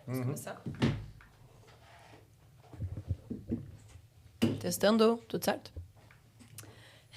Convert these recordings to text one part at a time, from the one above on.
Vamos começar? Testando, tudo certo?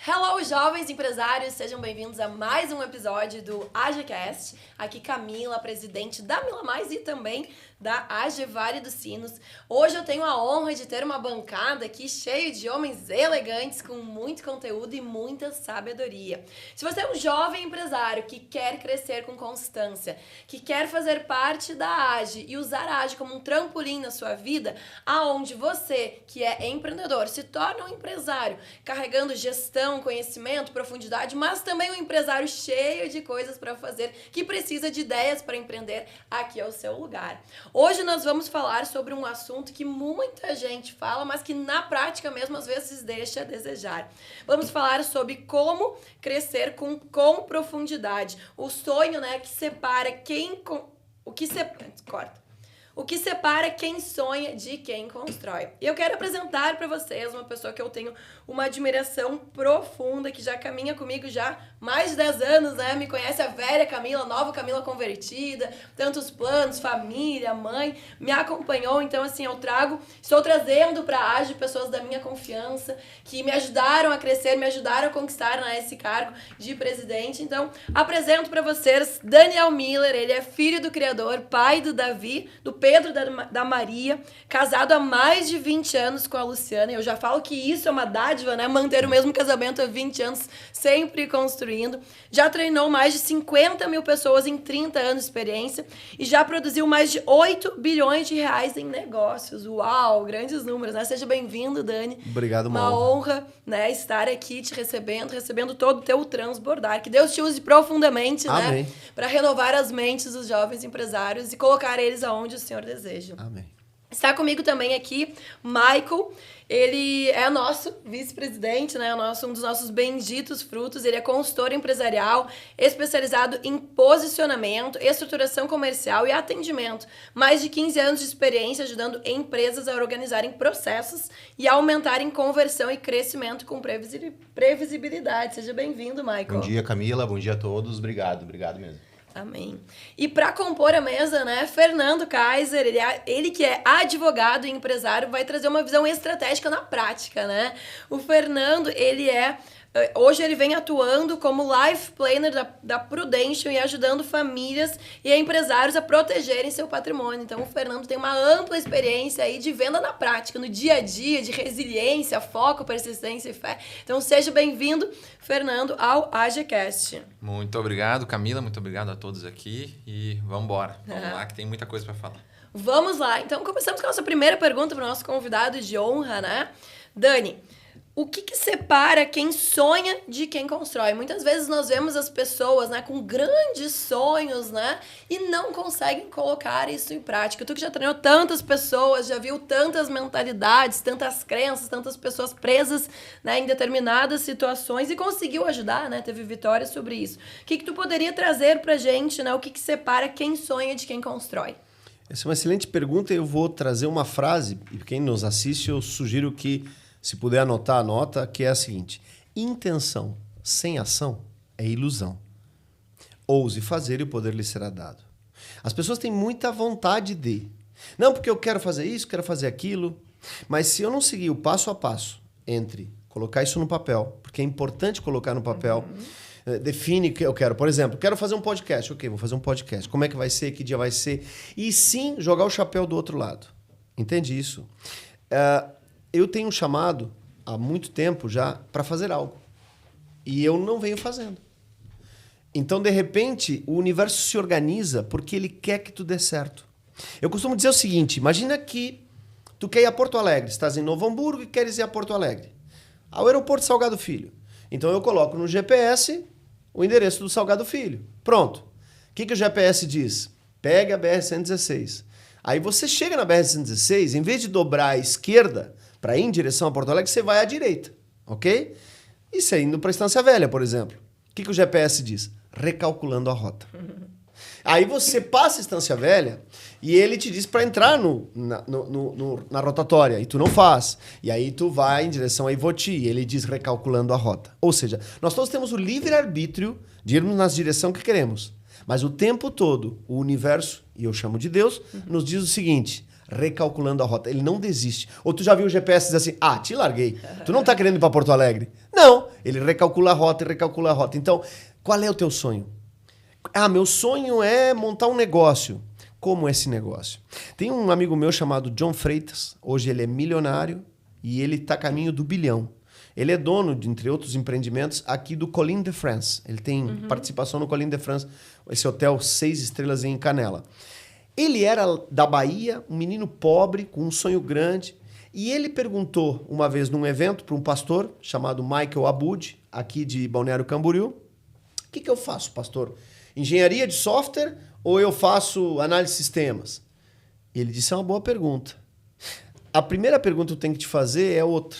Hello, jovens empresários! Sejam bem-vindos a mais um episódio do AGCast. Aqui Camila, presidente da Mila Mais e também da AG Vale dos Sinos. Hoje eu tenho a honra de ter uma bancada aqui cheia de homens elegantes com muito conteúdo e muita sabedoria. Se você é um jovem empresário que quer crescer com constância, que quer fazer parte da AG e usar a AG como um trampolim na sua vida, aonde você, que é empreendedor, se torna um empresário carregando gestão, conhecimento, profundidade, mas também um empresário cheio de coisas para fazer, que precisa de ideias para empreender, aqui é o seu lugar. Hoje nós vamos falar sobre um assunto que muita gente fala, mas que na prática mesmo às vezes deixa a desejar. Vamos falar sobre como crescer com profundidade. O sonho, né, que separa o que separa quem sonha de quem constrói. E eu quero apresentar para vocês uma pessoa que eu tenho uma admiração profunda, que já caminha comigo já mais de 10 anos, né? Me conhece a velha Camila, nova Camila convertida, tantos planos, família, mãe, me acompanhou. Então, assim, estou trazendo para a AGE pessoas da minha confiança, que me ajudaram a crescer, me ajudaram a conquistar, né, esse cargo de presidente. Então, apresento para vocês Daniel Miller. Ele é filho do criador, pai do Davi, do Pedro, da Maria, casado há mais de 20 anos com a Luciana. Eu já falo que isso é uma dádiva, né? Manter o mesmo casamento há 20 anos, sempre construindo. Já treinou mais de 50 mil pessoas em 30 anos de experiência e já produziu mais de 8 bilhões de reais em negócios. Uau, grandes números, né? Seja bem-vindo, Dani. Obrigado, uma honra, né, estar aqui te recebendo todo o teu transbordar. Que Deus te use profundamente, Amém, né? Para renovar as mentes dos jovens empresários e colocar eles aonde o Senhor deseja. Amém. Está comigo também aqui Michael. Ele é nosso vice-presidente, né? Um dos nossos benditos frutos. Ele é consultor empresarial, especializado em posicionamento, estruturação comercial e atendimento. Mais de 15 anos de experiência ajudando empresas a organizarem processos e a aumentarem conversão e crescimento com previsibilidade. Seja bem-vindo, Michael. Bom dia, Camila. Bom dia a todos. Obrigado mesmo. Amém. E para compor a mesa, né, Fernando Kaiser, ele que é advogado e empresário, vai trazer uma visão estratégica na prática, né? O Fernando, hoje ele vem atuando como life planner da Prudential e ajudando famílias e empresários a protegerem seu patrimônio. Então, o Fernando tem uma ampla experiência aí de venda na prática, no dia a dia, de resiliência, foco, persistência e fé. Então, seja bem-vindo, Fernando, ao AGCast. Muito obrigado, Camila. Muito obrigado a todos aqui. E vamos embora. Vamos lá, que tem muita coisa para falar. Vamos lá. Então, começamos com a nossa primeira pergunta para o nosso convidado de honra, né? Dani, o que separa quem sonha de quem constrói? Muitas vezes nós vemos as pessoas, né, com grandes sonhos, né, e não conseguem colocar isso em prática. Tu que já treinou tantas pessoas, já viu tantas mentalidades, tantas crenças, tantas pessoas presas, né, em determinadas situações e conseguiu ajudar, né, teve vitórias sobre isso. O que tu poderia trazer pra gente, né, o que separa quem sonha de quem constrói? Essa é uma excelente pergunta. Eu vou trazer uma frase, e quem nos assiste, eu sugiro que, se puder anotar, anota, que é a seguinte: intenção sem ação é ilusão. Ouse fazer e o poder lhe será dado. As pessoas têm muita vontade de. Não, porque eu quero fazer isso, quero fazer aquilo. Mas se eu não seguir o passo a passo entre colocar isso no papel, porque é importante colocar no papel, define o que eu quero. Por exemplo, quero fazer um podcast. Ok, vou fazer um podcast. Como é que vai ser? Que dia vai ser? E sim, jogar o chapéu do outro lado. Entende isso? Eu tenho um chamado há muito tempo já para fazer algo. E eu não venho fazendo. Então, de repente, o universo se organiza porque ele quer que tu dê certo. Eu costumo dizer o seguinte: imagina que tu quer ir a Porto Alegre. Estás em Novo Hamburgo e queres ir a Porto Alegre. Ao aeroporto Salgado Filho. Então, eu coloco no GPS o endereço do Salgado Filho. Pronto. O que o GPS diz? Pegue a BR-116. Aí você chega na BR-116, em vez de dobrar à esquerda para ir em direção a Porto Alegre, você vai à direita, ok? E você indo para a Estância Velha, por exemplo. O que o GPS diz? Recalculando a rota. Aí você passa a Estância Velha e ele te diz para entrar na rotatória e tu não faz. E aí tu vai em direção a Ivoti e ele diz recalculando a rota. Ou seja, nós todos temos o livre-arbítrio de irmos na direção que queremos. Mas o tempo todo, o universo, e eu chamo de Deus, nos diz o seguinte, recalculando a rota. Ele não desiste. Ou tu já viu o GPS e diz assim, te larguei. Tu não tá querendo ir para Porto Alegre. Não, ele recalcula a rota e recalcula a rota. Então, qual é o teu sonho? Meu sonho é montar um negócio. Como é esse negócio? Tem um amigo meu chamado John Freitas. Hoje ele é milionário e ele está a caminho do bilhão. Ele é dono, entre outros empreendimentos, aqui do Colline de France. Ele tem participação no Colline de France, esse hotel 6 estrelas em Canela. Ele era da Bahia, um menino pobre, com um sonho grande. E ele perguntou uma vez num evento para um pastor chamado Michael Abud, aqui de Balneário Camboriú, o que eu faço, pastor? Engenharia de software ou eu faço análise de sistemas? Ele disse, é uma boa pergunta. A primeira pergunta que eu tenho que te fazer é outra.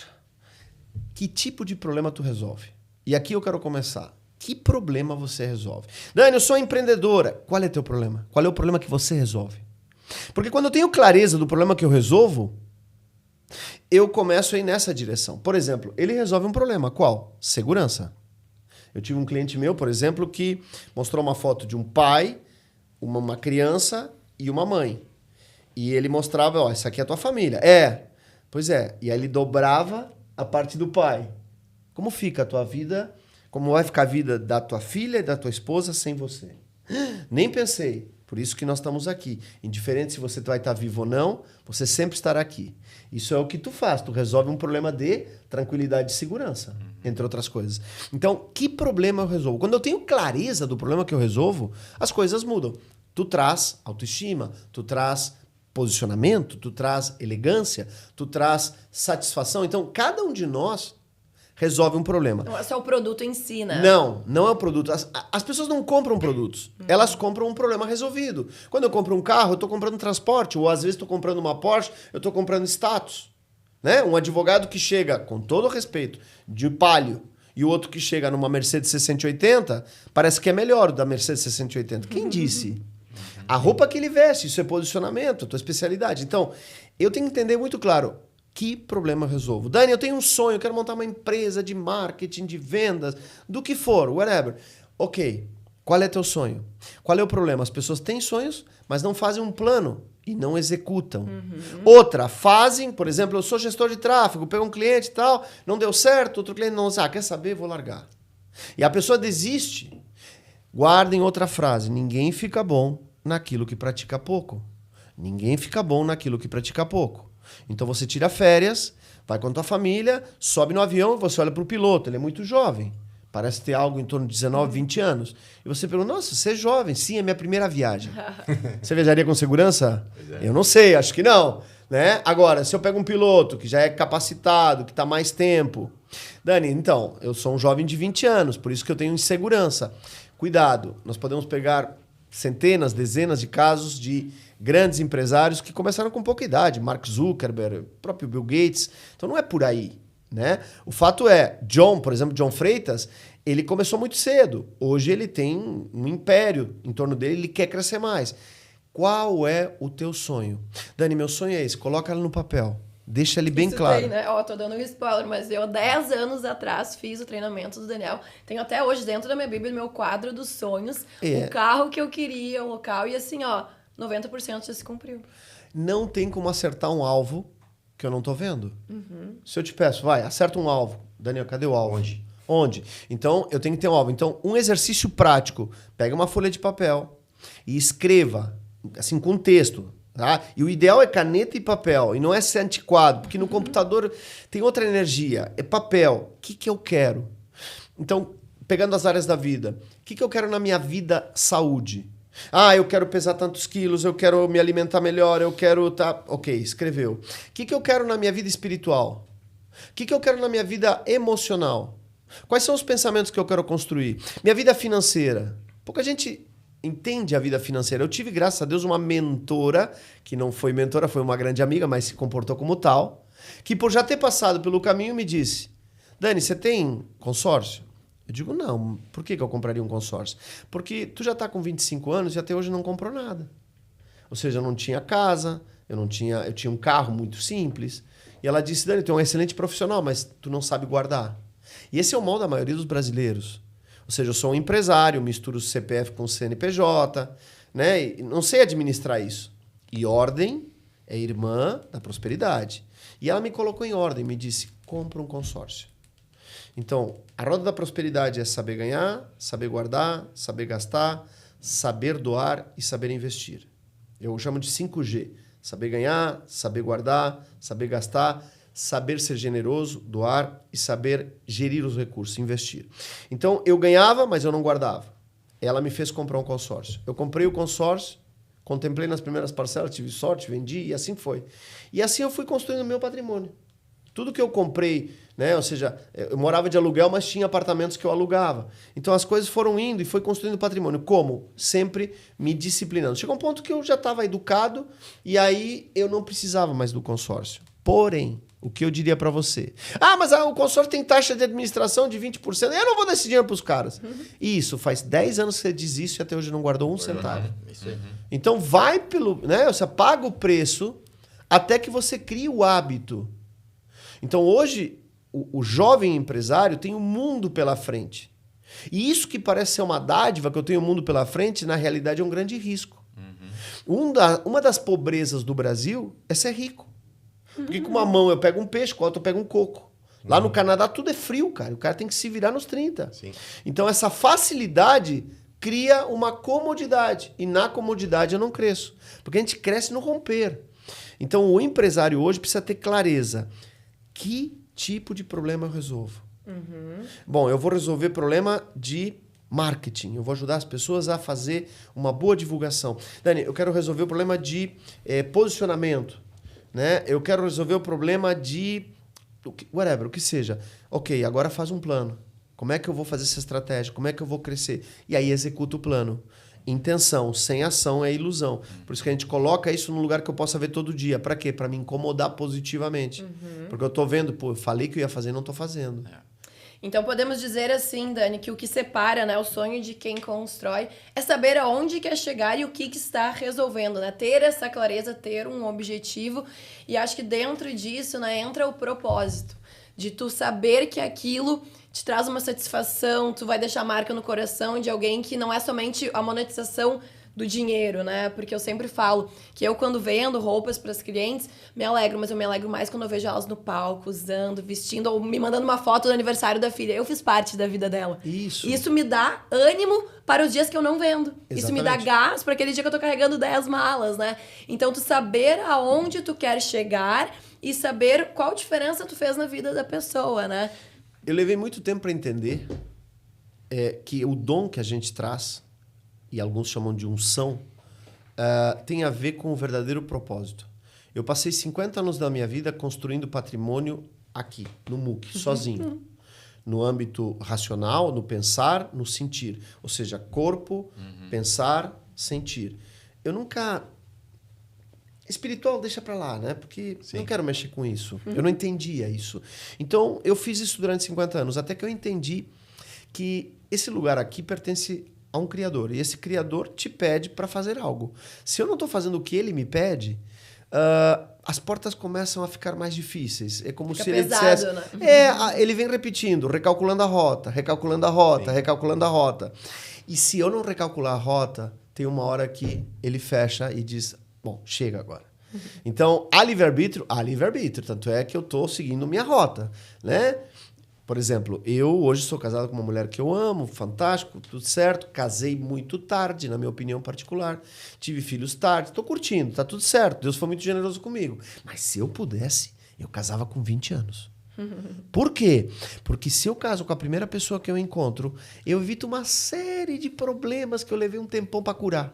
Que tipo de problema tu resolve? E aqui eu quero começar. Que problema você resolve? Dani, eu sou empreendedora. Qual é teu problema? Qual é o problema que você resolve? Porque quando eu tenho clareza do problema que eu resolvo, eu começo a ir nessa direção. Por exemplo, ele resolve um problema. Qual? Segurança. Eu tive um cliente meu, por exemplo, que mostrou uma foto de um pai, uma criança e uma mãe. E ele mostrava, essa aqui é a tua família. Pois é. E aí ele dobrava a parte do pai. Como fica a tua vida? Como vai ficar a vida da tua filha e da tua esposa sem você? Nem pensei. Por isso que nós estamos aqui. Indiferente se você vai estar vivo ou não, você sempre estará aqui. Isso é o que tu faz. Tu resolve um problema de tranquilidade e segurança, entre outras coisas. Então, que problema eu resolvo? Quando eu tenho clareza do problema que eu resolvo, as coisas mudam. Tu traz autoestima, tu traz posicionamento, tu traz elegância, tu traz satisfação. Então, cada um de nós resolve um problema. Não é só o produto em si, né? Não é o produto. As pessoas não compram produtos. Elas compram um problema resolvido. Quando eu compro um carro, eu estou comprando transporte. Ou às vezes estou comprando uma Porsche, eu estou comprando status. Né? Um advogado que chega, com todo o respeito, de Palio, e o outro que chega numa Mercedes 680, parece que é melhor o da Mercedes 680. Quem disse? A roupa que ele veste, isso é posicionamento, a tua especialidade. Então, eu tenho que entender muito claro que problema eu resolvo. Dani, eu tenho um sonho, eu quero montar uma empresa de marketing, de vendas, do que for, whatever. Ok, qual é teu sonho? Qual é o problema? As pessoas têm sonhos, mas não fazem um plano e não executam. Outra, fazem, por exemplo, eu sou gestor de tráfego, pego um cliente e tal, não deu certo, outro cliente não usa, quer saber, vou largar. E a pessoa desiste. Guardem outra frase, ninguém fica bom naquilo que pratica pouco. Ninguém fica bom naquilo que pratica pouco. Então você tira férias, vai com a tua família, sobe no avião, você olha para o piloto, ele é muito jovem, parece ter algo em torno de 19, 20 anos. E você pergunta, nossa, você é jovem? Sim, é minha primeira viagem. Você viajaria com segurança? Pois é. Eu não sei, acho que não. Né? Agora, se eu pego um piloto que já é capacitado, que está mais tempo... Dani, então, eu sou um jovem de 20 anos, por isso que eu tenho insegurança. Cuidado, nós podemos pegar centenas, dezenas de casos de grandes empresários que começaram com pouca idade, Mark Zuckerberg, o próprio Bill Gates. Então não é por aí, né? O fato é, por exemplo, John Freitas, ele começou muito cedo. Hoje ele tem um império em torno dele, ele quer crescer mais. Qual é o teu sonho? Dani, meu sonho é esse, coloca ele no papel. Deixa ele bem claro. Tem, né? Tô dando um spoiler, mas eu 10 anos atrás fiz o treinamento do Daniel. Tenho até hoje dentro da minha Bíblia, no meu quadro dos sonhos, o carro que eu queria, o local, e assim, 90% já se cumpriu. Não tem como acertar um alvo que eu não tô vendo. Se eu te peço, vai, acerta um alvo. Daniel, cadê o alvo? Onde? Então, eu tenho que ter um alvo. Então, um exercício prático. Pega uma folha de papel e escreva, assim, com texto. Tá? E o ideal é caneta e papel, e não é ser antiquado, porque no computador tem outra energia. É papel. O que eu quero? Então, pegando as áreas da vida. O que eu quero na minha vida? Saúde. Eu quero pesar tantos quilos, eu quero me alimentar melhor, eu quero... Ok, escreveu. O que eu quero na minha vida espiritual? O que eu quero na minha vida emocional? Quais são os pensamentos que eu quero construir? Minha vida financeira. Pouca gente entende a vida financeira. Eu tive, graças a Deus, uma mentora, que não foi mentora, foi uma grande amiga, mas se comportou como tal, que por já ter passado pelo caminho me disse, Dani, você tem consórcio? Eu digo, não. Por que eu compraria um consórcio? Porque tu já está com 25 anos e até hoje não comprou nada. Ou seja, eu não tinha casa, eu tinha um carro muito simples. E ela disse, Dani, tu é um excelente profissional, mas tu não sabe guardar. E esse é o mal da maioria dos brasileiros. Ou seja, eu sou um empresário, misturo CPF com CNPJ, né? E não sei administrar isso. E ordem é irmã da prosperidade. E ela me colocou em ordem, me disse, compra um consórcio. Então, a roda da prosperidade é saber ganhar, saber guardar, saber gastar, saber doar e saber investir. Eu chamo de 5G. Saber ganhar, saber guardar, saber gastar, saber ser generoso, doar e saber gerir os recursos, investir. Então, eu ganhava, mas eu não guardava. Ela me fez comprar um consórcio. Eu comprei o consórcio, contemplei nas primeiras parcelas, tive sorte, vendi e assim foi. E assim eu fui construindo o meu patrimônio. Tudo que eu comprei, né? Ou seja, eu morava de aluguel, mas tinha apartamentos que eu alugava. Então as coisas foram indo e foi construindo patrimônio. Como? Sempre me disciplinando. Chegou um ponto que eu já estava educado e aí eu não precisava mais do consórcio. Porém, o que eu diria para você? Ah, mas o consórcio tem taxa de administração de 20%. Eu não vou dar esse dinheiro para os caras. Isso, faz 10 anos que você diz isso e até hoje não guardou um centavo. Isso aí. Então vai pelo... né? Você paga o preço até que você crie o hábito. Então hoje, o jovem empresário tem um mundo pela frente. E isso que parece ser uma dádiva, que eu tenho um mundo pela frente, na realidade é um grande risco. Uma das pobrezas do Brasil é ser rico. Porque com uma mão eu pego um peixe, com a outra eu pego um coco. Lá no Canadá tudo é frio, cara. O cara tem que se virar nos 30. Sim. Então essa facilidade cria uma comodidade. E na comodidade eu não cresço. Porque a gente cresce no romper. Então o empresário hoje precisa ter clareza. Que tipo de problema eu resolvo? Bom, eu vou resolver problema de marketing. Eu vou ajudar as pessoas a fazer uma boa divulgação. Dani, eu quero resolver o problema de posicionamento. Né? Eu quero resolver o problema de... whatever, o que seja. Ok, agora faz um plano. Como é que eu vou fazer essa estratégia? Como é que eu vou crescer? E aí executa o plano. Intenção, sem ação é ilusão. Por isso que a gente coloca isso num lugar que eu possa ver todo dia. Para quê? Para me incomodar positivamente. Porque eu tô vendo, pô, eu falei que eu ia fazer e não tô fazendo. Então podemos dizer assim, Dani, que o que separa, né, o sonho de quem constrói é saber aonde quer chegar e o que está resolvendo, né? Ter essa clareza, ter um objetivo. E acho que dentro disso, né, entra o propósito. De tu saber que aquilo te traz uma satisfação, tu vai deixar marca no coração de alguém que não é somente a monetização do dinheiro, né? Porque eu sempre falo que eu, quando vendo roupas para as clientes, me alegro, mas eu me alegro mais quando eu vejo elas no palco, usando, vestindo, ou me mandando uma foto do aniversário da filha. Eu fiz parte da vida dela. Isso me dá ânimo para os dias que eu não vendo. Exatamente. Isso me dá gás para aquele dia que eu tô carregando 10 malas, né? Então, tu saber aonde tu quer chegar e saber qual diferença tu fez na vida da pessoa, né? Eu levei muito tempo para entender que o dom que a gente traz, e alguns chamam de unção, tem a ver com o verdadeiro propósito. Eu passei 50 anos da minha vida construindo patrimônio aqui, no MOOC, sozinho. No âmbito racional, no pensar, no sentir. Ou seja, corpo, pensar, sentir. Eu nunca... Espiritual, deixa pra lá, né? Porque não quero mexer com isso. Eu não entendia isso. Então, eu fiz isso durante 50 anos, até que eu entendi que esse lugar aqui pertence a um criador. E esse criador te pede para fazer algo. Se eu não estou fazendo o que ele me pede, as portas começam a ficar mais difíceis. É como se ele dissesse... né? Ele vem repetindo, recalculando a rota, recalculando a rota, recalculando a rota. E se eu não recalcular a rota, tem uma hora que ele fecha e diz... Bom, chega agora. Então, há livre-arbítrio? Há livre-arbítrio. Tanto é que eu estou seguindo minha rota, né? Por exemplo, eu hoje sou casado com uma mulher que eu amo, fantástico, tudo certo. Casei muito tarde, na minha opinião particular. Tive filhos tarde, estou curtindo, tá tudo certo. Deus foi muito generoso comigo. Mas se eu pudesse, eu casava com 20 anos. Por quê? Porque se eu caso com a primeira pessoa que eu encontro, eu evito uma série de problemas que eu levei um tempão para curar.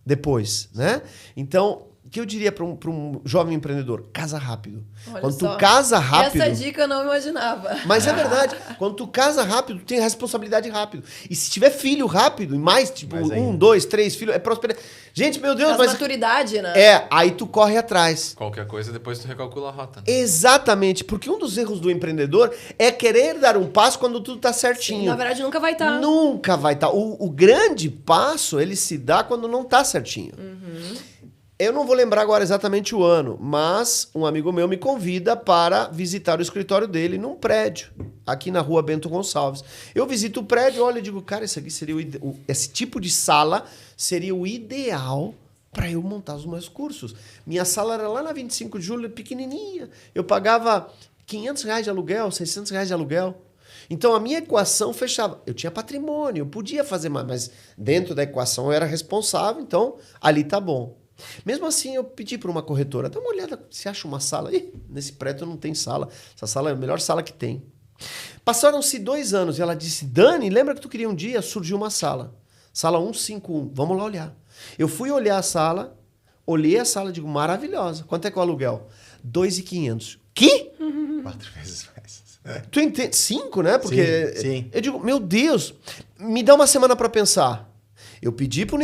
Depois, né? Então, o que eu diria para um jovem empreendedor? Casa rápido. Olha quando só. tu casa rápido... Essa dica eu não imaginava. Mas é verdade. Quando tu casa rápido, tu tem responsabilidade rápido. E se tiver filho rápido, e mais, tipo, Mais 1, 2, 3 filhos, é prosperidade. Gente, meu Deus, Mas maturidade, né? aí tu corre atrás. Qualquer coisa, depois tu recalcula a rota. Né? Exatamente. Porque um dos erros do empreendedor é querer dar um passo quando tudo tá certinho. Sim, na verdade, nunca vai estar. Nunca vai estar. O grande passo, ele se dá quando não tá certinho. Eu não vou lembrar agora exatamente o ano, mas um amigo meu me convida para visitar o escritório dele num prédio, aqui na rua Bento Gonçalves. Eu visito o prédio, olho e digo, cara, isso aqui seria esse tipo de sala seria o ideal para eu montar os meus cursos. Minha sala era lá na 25 de julho, pequenininha. Eu pagava R$500 de aluguel, R$600 de aluguel. Então a minha equação fechava. Eu tinha patrimônio, eu podia fazer mais, mas dentro da equação eu era responsável, então ali tá bom. Mesmo assim, eu pedi para uma corretora, dá uma olhada, se acha uma sala. Ih, nesse prédio não tem sala. Essa sala é a melhor sala que tem. Passaram-se 2 anos e ela disse, Dani, lembra que tu queria um dia? Surgiu uma sala. Sala 151, vamos lá olhar. Eu fui olhar a sala, olhei a sala e digo, maravilhosa. Quanto é que é o aluguel? 2.500. Que? 4 vezes mais. Tu entende? 5, né? Porque sim. eu digo, meu Deus, me dá uma semana para pensar. Eu pedi para o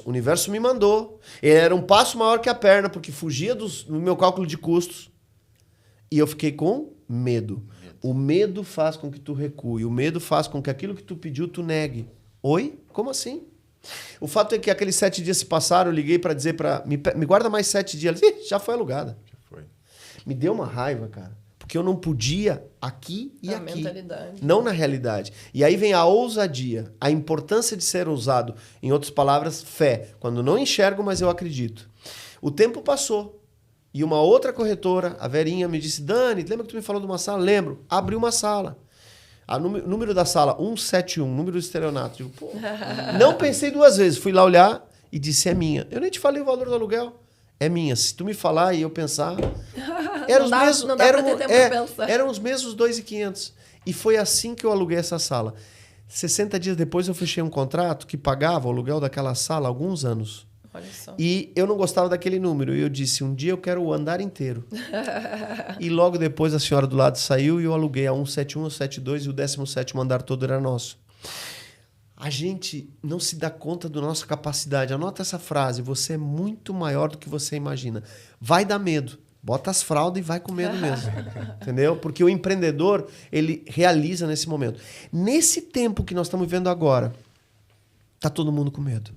universo me mandou. Ele era um passo maior que a perna, porque fugia do meu cálculo de custos. E eu fiquei com medo. O medo faz com que tu recue. O medo faz com que aquilo que tu pediu, tu negue. Oi? Como assim? O fato é que aqueles 7 dias se passaram, eu liguei para dizer para... Me guarda mais 7 dias. Ela disse, já foi alugada. Já foi. Me deu uma raiva, cara. Porque eu não podia aqui e A aqui. mentalidade. Não na realidade. E aí vem a ousadia, a importância de ser ousado. Em outras palavras, fé. Quando não enxergo, mas eu acredito. O tempo passou. E uma outra corretora, a Verinha, me disse, Dani, lembra que tu me falou de uma sala? Lembro. Abri uma sala. O número da sala, 171, número do estelionato. Digo, pô. Não pensei 2 vezes. Fui lá olhar e disse, é minha. Eu nem te falei o valor do aluguel. É minha. Se tu me falar e eu pensar... Eram os mesmos 2.500. E foi assim que eu aluguei essa sala. 60 dias depois eu fechei um contrato que pagava o aluguel daquela sala há alguns anos. Olha só. E eu não gostava daquele número. E eu disse, um dia eu quero o andar inteiro. E logo depois a senhora do lado saiu e eu aluguei a 171, 172 e o 17º andar todo era nosso. A gente não se dá conta da nossa capacidade. Anota essa frase, você é muito maior do que você imagina. Vai dar medo. Bota as fraldas e vai com medo mesmo. Entendeu? Porque o empreendedor, ele realiza nesse momento. Nesse tempo que nós estamos vivendo agora, tá todo mundo com medo.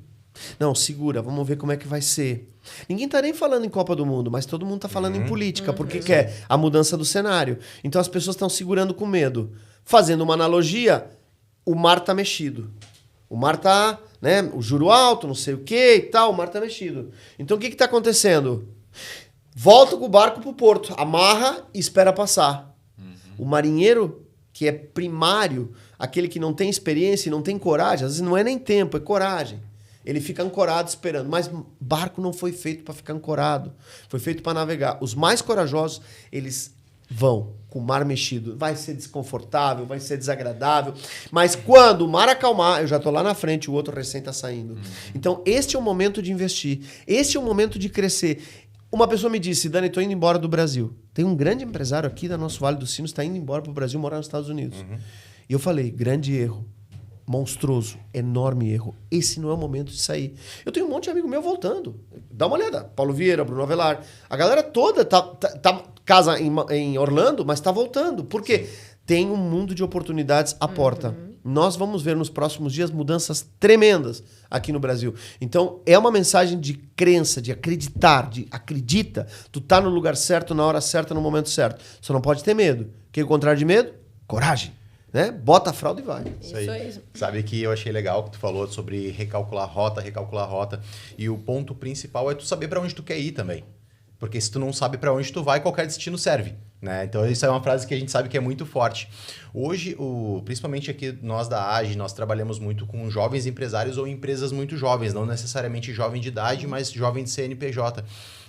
Não, segura, vamos ver como é que vai ser. Ninguém tá nem falando em Copa do Mundo, mas todo mundo tá falando em política, porque quer a mudança do cenário. Então as pessoas estão segurando com medo. Fazendo uma analogia, o mar tá mexido. O mar tá, né, o juro alto, não sei o que e tal, o mar tá mexido. Então o que tá acontecendo? Volta com o barco pro porto, amarra e espera passar. O marinheiro, que é primário, aquele que não tem experiência e não tem coragem, às vezes não é nem tempo, é coragem. Ele fica ancorado esperando. Mas barco não foi feito para ficar ancorado. Foi feito para navegar. Os mais corajosos, eles vão com o mar mexido. Vai ser desconfortável, vai ser desagradável. Mas quando o mar acalmar, eu já estou lá na frente, o outro recém está saindo. Então, este é o momento de investir. Este é o momento de crescer. Uma pessoa me disse, Dani, estou indo embora do Brasil. Tem um grande empresário aqui da nosso Vale dos Sinos, está indo embora para o Brasil, morar nos Estados Unidos. E eu falei, grande erro. Monstruoso, enorme erro. Esse não é o momento de sair. Eu tenho um monte de amigo meu voltando. Dá uma olhada. Paulo Vieira, Bruno Avelar. A galera toda tá casa em Orlando, mas tá voltando. Por quê? Tem um mundo de oportunidades à porta. Nós vamos ver nos próximos dias mudanças tremendas aqui no Brasil. Então, é uma mensagem de crença, de acreditar, de acredita. Tu tá no lugar certo, na hora certa, no momento certo. Só não pode ter medo. O que é o contrário de medo? Coragem. Né? Bota a fralda e vai. Isso aí. Sabe que eu achei legal que tu falou sobre recalcular rota. E o ponto principal é tu saber para onde tu quer ir também. Porque se tu não sabe para onde tu vai, qualquer destino serve. Né? Então isso é uma frase que a gente sabe que é muito forte. Hoje, principalmente aqui nós da AGE, nós trabalhamos muito com jovens empresários ou empresas muito jovens. Não necessariamente jovem de idade, mas jovem de CNPJ.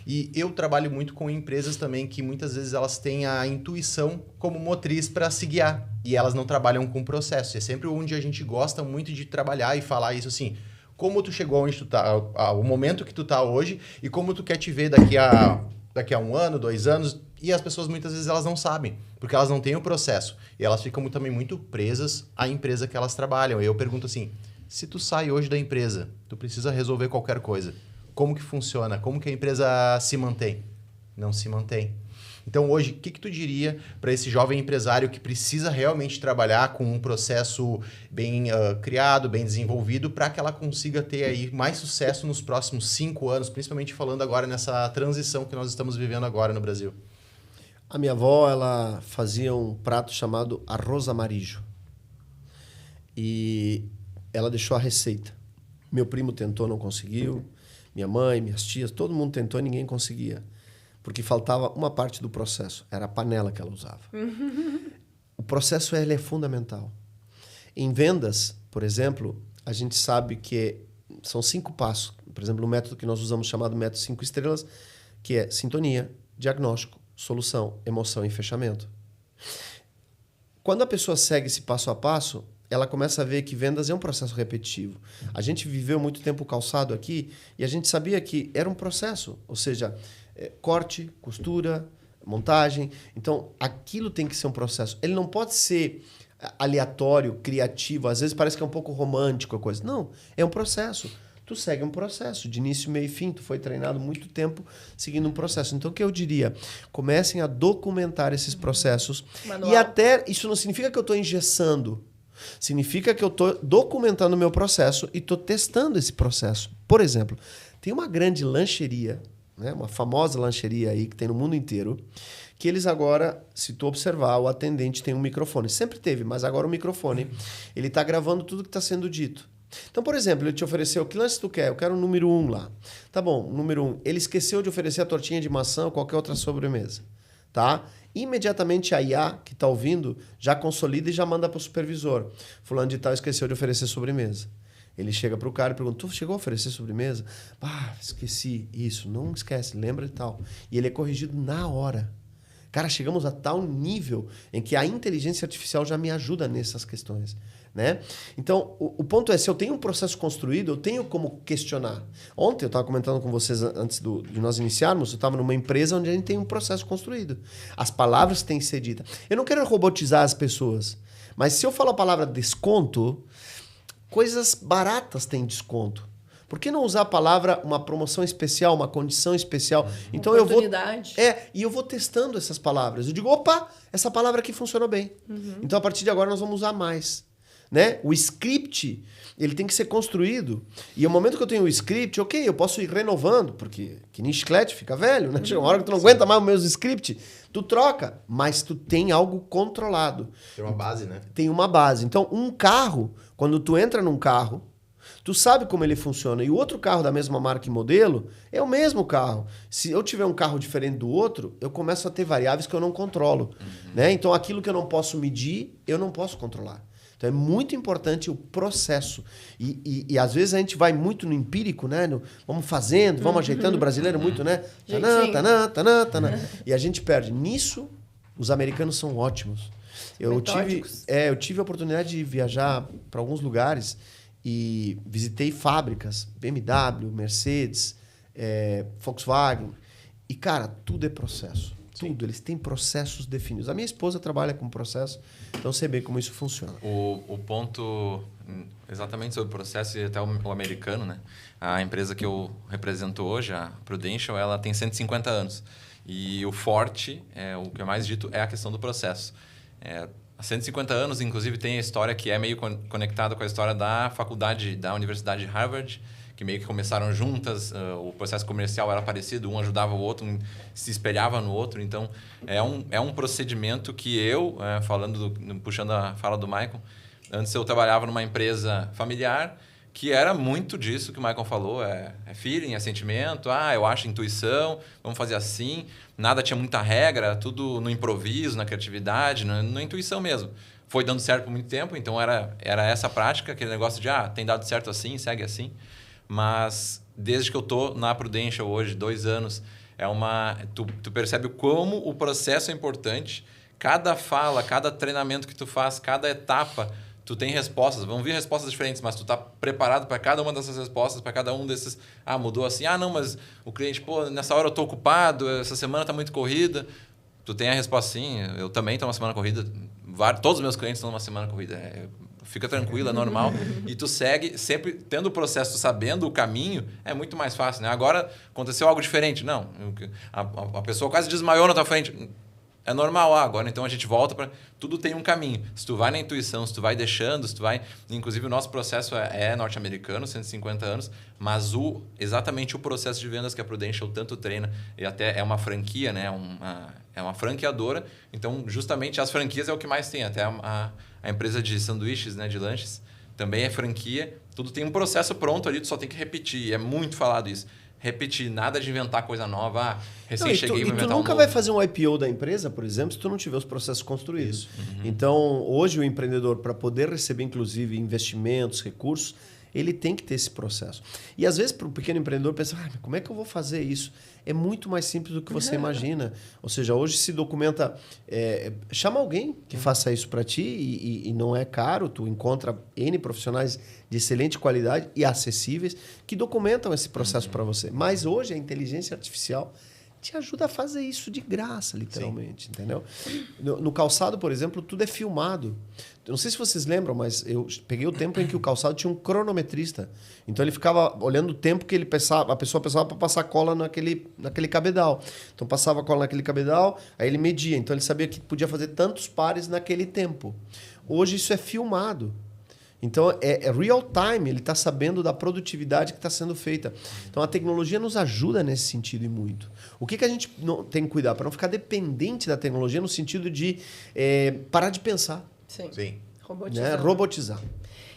E eu trabalho muito com empresas também que muitas vezes elas têm a intuição como motriz para se guiar. E elas não trabalham com processo. É sempre onde a gente gosta muito de trabalhar e falar isso assim. Como tu chegou onde tu tá, o momento que tu tá hoje e como tu quer te ver daqui a 1 ano, 2 anos. E as pessoas muitas vezes elas não sabem, porque elas não têm o processo. E elas ficam também muito presas à empresa que elas trabalham. E eu pergunto assim, se tu sai hoje da empresa, tu precisa resolver qualquer coisa. Como que funciona? Como que a empresa se mantém? Não se mantém. Então, hoje, o que tu diria para esse jovem empresário que precisa realmente trabalhar com um processo bem criado, bem desenvolvido, para que ela consiga ter aí mais sucesso nos próximos 5 anos, principalmente falando agora nessa transição que nós estamos vivendo agora no Brasil? A minha avó, ela fazia um prato chamado arroz amarillo. E ela deixou a receita. Meu primo tentou, não conseguiu. Minha mãe, minhas tias, todo mundo tentou e ninguém conseguia. Porque faltava uma parte do processo. Era a panela que ela usava. O processo ele é fundamental. Em vendas, por exemplo, a gente sabe que são 5 passos. Por exemplo, o método que nós usamos chamado método 5 estrelas, que é sintonia, diagnóstico, solução, emoção e fechamento. Quando a pessoa segue esse passo a passo, ela começa a ver que vendas é um processo repetitivo. A gente viveu muito tempo calçado aqui e a gente sabia que era um processo, ou seja, corte, costura, montagem. Então, aquilo tem que ser um processo. Ele não pode ser aleatório, criativo. Às vezes parece que é um pouco romântico a coisa. Não, é um processo. Tu segue um processo, de início, meio e fim. Tu foi treinado muito tempo seguindo um processo. Então, o que eu diria? Comecem a documentar esses processos. Manual. E até, isso não significa que eu estou engessando. Significa que eu estou documentando o meu processo e estou testando esse processo. Por exemplo, tem uma grande lancheria, né, uma famosa lancheria aí que tem no mundo inteiro, que eles agora, se tu observar, o atendente tem um microfone. Sempre teve, mas agora o microfone, ele está gravando tudo que está sendo dito. Então, por exemplo, ele te ofereceu, que lanche tu quer? Eu quero o número 1 lá. Tá bom, número 1. Ele esqueceu de oferecer a tortinha de maçã ou qualquer outra sobremesa. Tá? Imediatamente a IA, que está ouvindo, já consolida e já manda para o supervisor. Fulano de tal esqueceu de oferecer sobremesa. Ele chega para o cara e pergunta, tu chegou a oferecer sobremesa? Ah, esqueci. Isso, não esquece, lembra e tal. E ele é corrigido na hora. Cara, chegamos a tal nível em que a inteligência artificial já me ajuda nessas questões. Né? Então, o ponto é, se eu tenho um processo construído, eu tenho como questionar. Ontem, eu estava comentando com vocês, antes de nós iniciarmos, eu estava numa empresa onde a gente tem um processo construído. As palavras têm que ser ditas. Eu não quero robotizar as pessoas, mas se eu falo a palavra desconto, coisas baratas têm desconto. Por que não usar a palavra uma promoção especial, uma condição especial? Então e eu vou testando essas palavras. Eu digo, opa, essa palavra aqui funcionou bem. Então, a partir de agora, nós vamos usar mais. Né? O script, ele tem que ser construído. E no momento que eu tenho o script, ok, eu posso ir renovando, porque que nem chiclete fica velho, né? Chega uma hora que tu não aguenta mais o mesmo script, tu troca, mas tu tem algo controlado. Tem uma base, né? Tem uma base. Então, um carro, quando tu entra num carro, tu sabe como ele funciona. E o outro carro da mesma marca e modelo é o mesmo carro. Se eu tiver um carro diferente do outro, eu começo a ter variáveis que eu não controlo. Né? Então, aquilo que eu não posso medir, eu não posso controlar. Então, é muito importante o processo. E às vezes, a gente vai muito no empírico, né? Vamos fazendo, vamos ajeitando. O brasileiro muito, né? Tanã, tanã, tanã, tanã. E a gente perde. Nisso, os americanos são ótimos. Eu tive a oportunidade de viajar para alguns lugares e visitei fábricas, BMW, Mercedes, Volkswagen. E, cara, tudo é processo. Tudo. Eles têm processos definidos. A minha esposa trabalha com processo, então eu sei bem como isso funciona. O ponto exatamente sobre o processo e até o americano, né? A empresa que eu represento hoje, a Prudential, ela tem 150 anos. E o forte, o que é mais dito, é a questão do processo. Há 150 anos, inclusive, tem a história que é meio conectada com a história da faculdade, da Universidade de Harvard, que meio que começaram juntas, o processo comercial era parecido, um ajudava o outro, um se espelhava no outro. Então, é um procedimento que eu, puxando a fala do Michael, antes eu trabalhava numa empresa familiar, que era muito disso que o Michael falou, é feeling, é sentimento, eu acho intuição, vamos fazer assim. Nada tinha muita regra, tudo no improviso, na criatividade, na intuição mesmo. Foi dando certo por muito tempo, então era essa prática, aquele negócio de, tem dado certo assim, segue assim. Mas desde que eu estou na Prudential hoje, 2 anos, tu percebe como o processo é importante. Cada fala, cada treinamento que tu faz, cada etapa, tu tem respostas. Vão vir respostas diferentes, mas tu está preparado para cada uma dessas respostas, para cada um desses... mudou assim. Não, mas o cliente, nessa hora eu estou ocupado, essa semana está muito corrida. Tu tem a resposta sim, eu também estou numa semana corrida. Todos os meus clientes estão numa semana corrida. fica tranquilo, é normal. E tu segue, sempre tendo o processo, sabendo o caminho, é muito mais fácil, né? Agora, aconteceu algo diferente. Não, a pessoa quase desmaiou na tua frente. É normal, agora então a gente volta para... Tudo tem um caminho. Se tu vai na intuição, se tu vai deixando, se tu vai... Inclusive o nosso processo é norte-americano, 150 anos, mas exatamente o processo de vendas que a Prudential tanto treina, e até é uma franquia, né? É uma franqueadora, então justamente as franquias é o que mais tem. Até a empresa de sanduíches, né? De lanches, também é franquia. Tudo tem um processo pronto ali, tu só tem que repetir. É muito falado isso. Repetir, nada de inventar coisa nova. Cheguei, vou inventar tu nunca vai fazer um IPO da empresa, por exemplo, se tu não tiver os processos construídos. Então, hoje o empreendedor, para poder receber, inclusive, investimentos, recursos, ele tem que ter esse processo. E às vezes, para o pequeno empreendedor, pensa, como é que eu vou fazer isso? É muito mais simples do que você imagina. Ou seja, hoje se documenta... chama alguém que faça isso para ti e não é caro. Tu encontra N profissionais de excelente qualidade e acessíveis que documentam esse processo para você. Mas hoje a inteligência artificial te ajuda a fazer isso de graça, literalmente. Entendeu? No calçado, por exemplo, tudo é filmado. Eu não sei se vocês lembram, mas eu peguei o tempo em que o calçado tinha um cronometrista. Então ele ficava olhando o tempo que a pessoa pensava para passar cola naquele cabedal. Então passava cola naquele cabedal, aí ele media. Então ele sabia que podia fazer tantos pares naquele tempo. Hoje isso é filmado. Então é real time, ele está sabendo da produtividade que está sendo feita. Então a tecnologia nos ajuda nesse sentido e muito. O que a gente tem que cuidar? Para não ficar dependente da tecnologia no sentido de parar de pensar. Sim. Robotizar. Né? Robotizar.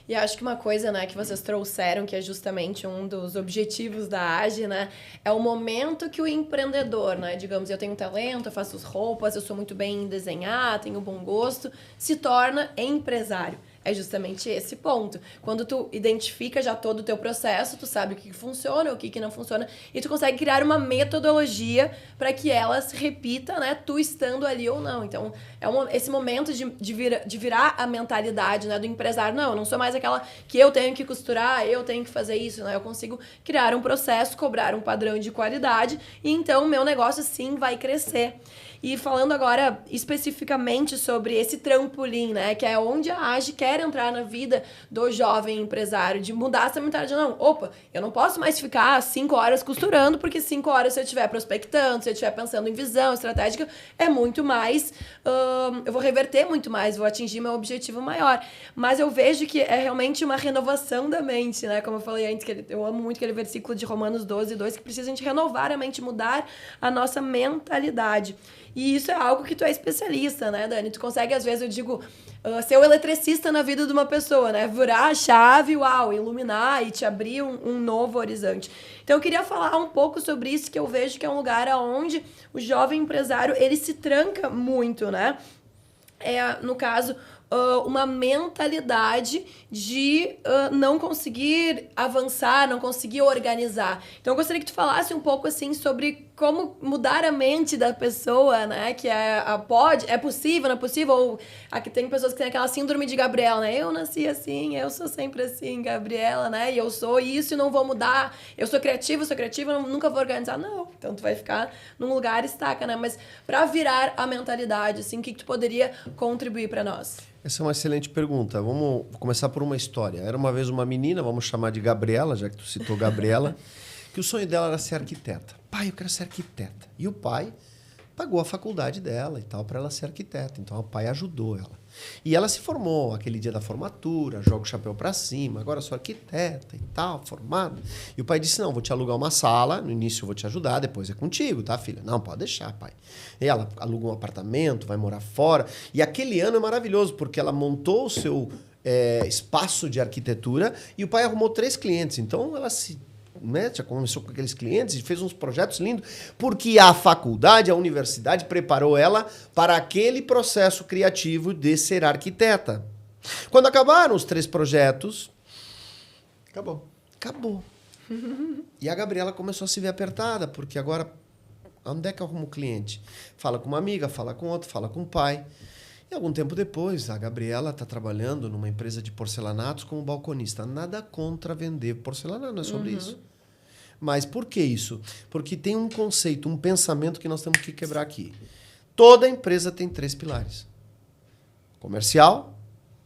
E acho que uma coisa, né, que vocês trouxeram, que é justamente um dos objetivos da AGE, né, é o momento que o empreendedor, né, digamos, eu tenho talento, eu faço as roupas, eu sou muito bem em desenhar, tenho bom gosto, se torna empresário. É justamente esse ponto. Quando tu identifica já todo o teu processo, tu sabe o que funciona, o que não funciona, e tu consegue criar uma metodologia para que ela se repita, né, tu estando ali ou não. Então, esse momento de virar a mentalidade, né, do empresário. Não, eu não sou mais aquela que eu tenho que costurar, eu tenho que fazer isso, né? Eu consigo criar um processo, cobrar um padrão de qualidade, e então o meu negócio sim vai crescer. E falando agora especificamente sobre esse trampolim, né? Que é onde a AGE quer entrar na vida do jovem empresário, de mudar essa mentalidade. Não, eu não posso mais ficar 5 horas costurando, porque 5 horas se eu estiver prospectando, se eu estiver pensando em visão estratégica, é muito mais... eu vou reverter muito mais, vou atingir meu objetivo maior. Mas eu vejo que é realmente uma renovação da mente, né? Como eu falei antes, eu amo muito aquele versículo de Romanos 12:2, que precisa a gente renovar a mente, mudar a nossa mentalidade. E isso é algo que tu é especialista, né, Dani? Tu consegue, às vezes, eu digo, ser o eletricista na vida de uma pessoa, né? Virar a chave, uau, iluminar e te abrir um novo horizonte. Então, eu queria falar um pouco sobre isso, que eu vejo que é um lugar onde o jovem empresário, ele se tranca muito, né? No caso... uma mentalidade de não conseguir avançar, não conseguir organizar. Então, eu gostaria que tu falasse um pouco, assim, sobre como mudar a mente da pessoa, né? Que é possível, não é possível? Ou aqui tem pessoas que têm aquela síndrome de Gabriela, né? Eu nasci assim, eu sou sempre assim, Gabriela, né? E eu sou isso e não vou mudar. Eu sou criativa, nunca vou organizar. Não, então tu vai ficar num lugar estaca, né? Mas para virar a mentalidade, assim, o que tu poderia contribuir para nós? Essa é uma excelente pergunta. Vamos começar por uma história. Era uma vez uma menina, vamos chamar de Gabriela, já que tu citou Gabriela, que o sonho dela era ser arquiteta. Pai, eu quero ser arquiteta. E o pai pagou a faculdade dela e tal para ela ser arquiteta. Então o pai ajudou ela. E ela se formou, aquele dia da formatura, joga o chapéu para cima, agora sou arquiteta e tal, formada. E o pai disse, não, vou te alugar uma sala, no início eu vou te ajudar, depois é contigo, tá, filha? Não, pode deixar, pai. E ela aluga um apartamento, vai morar fora. E aquele ano é maravilhoso, porque ela montou o seu espaço de arquitetura e o pai arrumou 3 clientes. Então ela já começou com aqueles clientes e fez uns projetos lindos, porque a faculdade, a universidade preparou ela para aquele processo criativo de ser arquiteta. Quando acabaram os 3 projetos, acabou. E a Gabriela começou a se ver apertada, porque agora, onde é que eu arrumo o cliente? Fala com uma amiga, fala com outro, fala com o pai. E algum tempo depois, a Gabriela está trabalhando numa empresa de porcelanatos como balconista. Nada contra vender porcelanato, não é sobre isso. Mas por que isso? Porque tem um conceito, um pensamento que nós temos que quebrar aqui. Toda empresa tem 3 pilares. Comercial,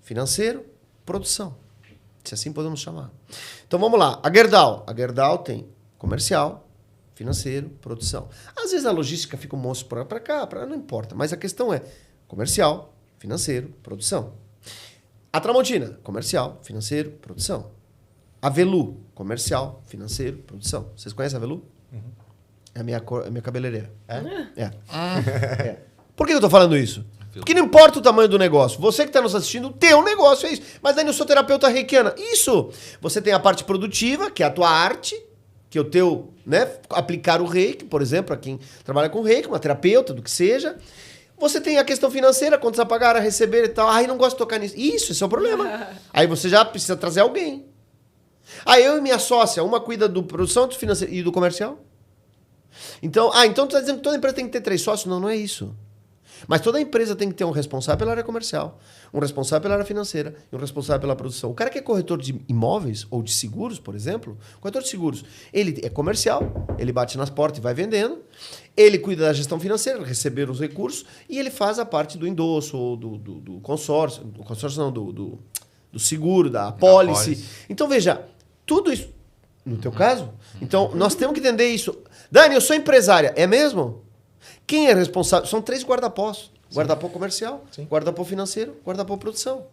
financeiro produção. Se assim podemos chamar. Então vamos lá. A Gerdau. A Gerdau tem comercial, financeiro, produção. Às vezes a logística fica um monstro para cá, não importa. Mas a questão é comercial, financeiro, produção. A Tramontina, comercial, financeiro, produção. A Velu, comercial, financeiro, produção. Vocês conhecem a Velu? É a minha cabeleireira. É? É. Por que eu tô falando isso? Porque não importa o tamanho do negócio. Você que está nos assistindo, o teu negócio é isso. Mas daí eu sou terapeuta reikiana. Isso! Você tem a parte produtiva, que é a tua arte, que é o teu, né? Aplicar o reiki, por exemplo, para quem trabalha com reiki, uma terapeuta, do que seja. Você tem a questão financeira, contas a pagar, a receber e tal. Ai, não gosto de tocar nisso. Isso, esse é o problema. Aí você já precisa trazer alguém. Aí eu e minha sócia, uma cuida do produção, do financeiro e do comercial. Então tu está dizendo que toda empresa tem que ter 3 sócios? Não, não é isso. Mas toda empresa tem que ter um responsável pela área comercial, um responsável pela área financeira e um responsável pela produção. O cara que é corretor de imóveis ou de seguros, por exemplo, corretor de seguros, ele é comercial, ele bate nas portas e vai vendendo, ele cuida da gestão financeira, receber os recursos, e ele faz a parte do endosso, ou do consórcio, do seguro, da apólice. Então, veja, tudo isso, no teu caso, então nós temos que entender isso. Dani, eu sou empresária, é mesmo? Quem é responsável? São 3 guarda-pós. Guarda-pó comercial, guarda-pó financeiro, guarda-pó produção.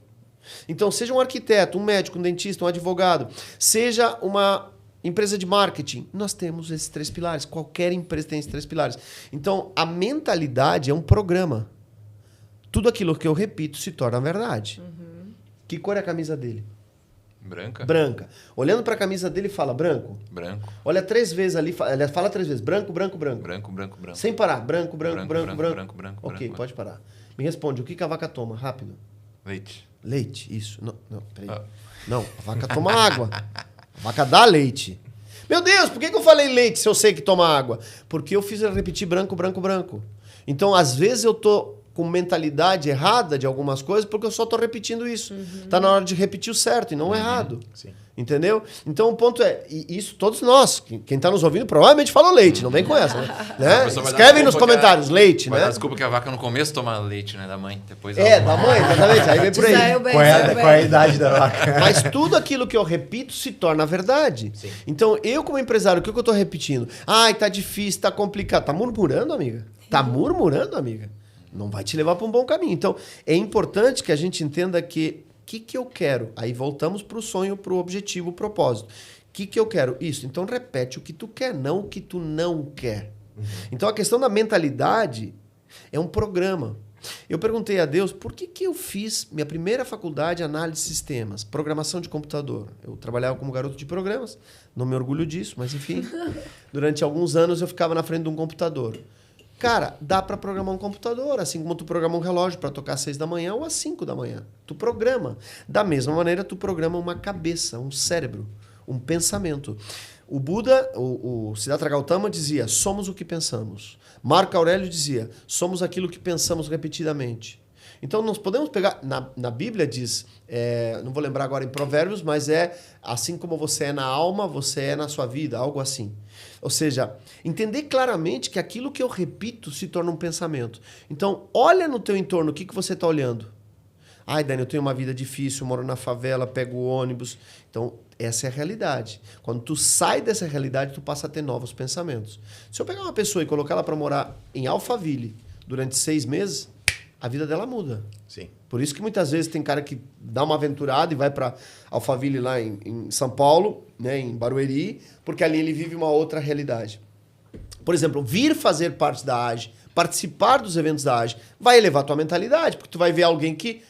Então, seja um arquiteto, um médico, um dentista, um advogado, seja uma empresa de marketing, nós temos esses 3 pilares. Qualquer empresa tem esses 3 pilares. Então, a mentalidade é um programa. Tudo aquilo que eu repito se torna verdade. Que cor é a camisa dele? Branca? Branca. Olhando para a camisa dele, fala branco? Branco. Olha 3 vezes ali, fala 3 vezes. Branco, branco, branco. Branco, branco, branco. Sem parar. Branco, branco, branco, branco. Branco, branco, Ok, branco. pode parar. Me responde, o que a vaca toma? Rápido. Leite. Leite, isso. Não, peraí. Ah. Não, a vaca toma água. A vaca dá leite. Meu Deus, por que eu falei leite se eu sei que toma água? Porque eu fiz ela repetir branco, branco, branco. Então, às vezes eu tô com mentalidade errada de algumas coisas porque eu só tô repetindo isso. Tá na hora de repetir o certo e não o errado. Sim. Entendeu? Então o ponto é, e isso todos nós, quem está nos ouvindo provavelmente falou leite, não vem com essa, né? Escreve nos comentários, leite, vai né? dar desculpa que a vaca no começo toma leite, né, da mãe, depois Da mãe, exatamente, aí vem por aí. Saiu bem, Qual saiu bem. é a idade da vaca? Mas tudo aquilo que eu repito se torna verdade. Sim. Então eu como empresário, o que eu tô repetindo? Ai, tá difícil, tá complicado. Tá murmurando, amiga? Tá murmurando, amiga? Não vai te levar para um bom caminho. Então é importante que a gente entenda que que eu quero? Aí voltamos para o sonho, para o objetivo, o propósito. O que eu quero? Isso. Então repete o que tu quer, não o que tu não quer. Então a questão da mentalidade é um programa. Eu perguntei a Deus por que eu fiz minha primeira faculdade análise de sistemas, programação de computador. Eu trabalhava como garoto de programas, não me orgulho disso, mas enfim. Durante alguns anos eu ficava na frente de um computador. Cara, dá para programar um computador, assim como tu programa um relógio para tocar às 6 da manhã ou às 5 da manhã. Tu programa. Da mesma maneira, tu programa uma cabeça, um cérebro, um pensamento. O Buda, o Siddhartha Gautama dizia, somos o que pensamos. Marco Aurélio dizia, somos aquilo que pensamos repetidamente. Então, nós podemos pegar... Na Bíblia diz, não vou lembrar agora em Provérbios, mas é assim como você é na alma, você é na sua vida, algo assim. Ou seja, entender claramente que aquilo que eu repito se torna um pensamento. Então, olha no teu entorno, o que você está olhando? Ai, Dani, eu tenho uma vida difícil, moro na favela, pego o ônibus. Então, essa é a realidade. Quando tu sai dessa realidade, tu passa a ter novos pensamentos. Se eu pegar uma pessoa e colocar ela para morar em Alphaville durante 6 meses, a vida dela muda. Sim. Por isso que muitas vezes tem cara que dá uma aventurada e vai para Alphaville lá em São Paulo, né, em Barueri, porque ali ele vive uma outra realidade. Por exemplo, vir fazer parte da AGE, participar dos eventos da AGE, vai elevar tua mentalidade, porque tu vai ver alguém que,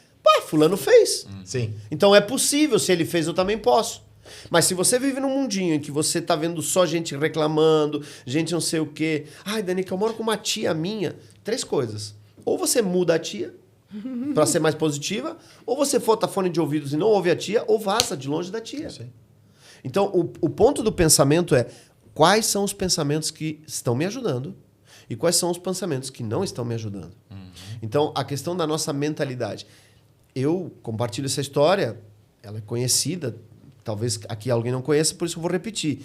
fulano fez. Sim. Então é possível, se ele fez, eu também posso. Mas se você vive num mundinho em que você tá vendo só gente reclamando, gente não sei o quê. Ai, Danica, eu moro com uma tia minha. 3 coisas. Ou você muda a tia para ser mais positiva, ou você bota fone de ouvidos e não ouve a tia, ou vaza de longe da tia. Sim. Então, o ponto do pensamento é quais são os pensamentos que estão me ajudando e quais são os pensamentos que não estão me ajudando. Então, a questão da nossa mentalidade. Eu compartilho essa história, ela é conhecida, talvez aqui alguém não conheça, por isso eu vou repetir.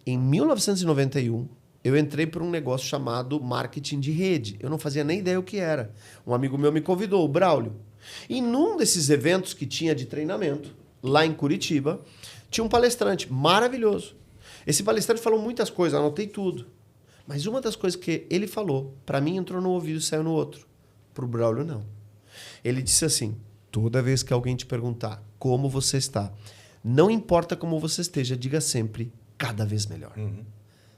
Em 1991, eu entrei por um negócio chamado marketing de rede. Eu não fazia nem ideia o que era. Um amigo meu me convidou, o Braulio. E num desses eventos que tinha de treinamento, lá em Curitiba, tinha um palestrante maravilhoso. Esse palestrante falou muitas coisas, anotei tudo. Mas uma das coisas que ele falou, para mim entrou no ouvido e saiu no outro. Pro Braulio, não. Ele disse assim, toda vez que alguém te perguntar como você está, não importa como você esteja, diga sempre, cada vez melhor.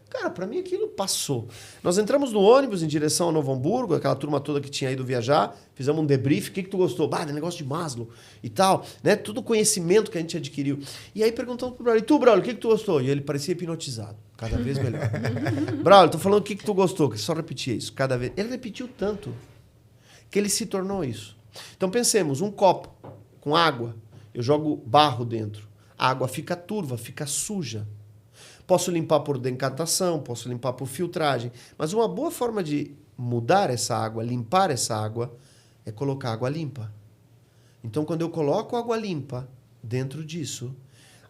Cara, para mim aquilo passou. Nós entramos no ônibus em direção a Novo Hamburgo, aquela turma toda que tinha ido viajar, fizemos um debrief, o que tu gostou? Negócio de Maslow e tal, né? Tudo conhecimento que a gente adquiriu. E aí perguntamos pro Braulio, e tu, Braulio, o que tu gostou? E ele parecia hipnotizado, cada vez melhor. Braulio, tô falando o que tu gostou, que só repetia isso, cada vez. Ele repetiu tanto que ele se tornou isso. Então pensemos, um copo com água, eu jogo barro dentro, a água fica turva, fica suja. Posso limpar por decantação, posso limpar por filtragem, mas uma boa forma de mudar essa água, limpar essa água, é colocar água limpa. Então, quando eu coloco água limpa dentro disso,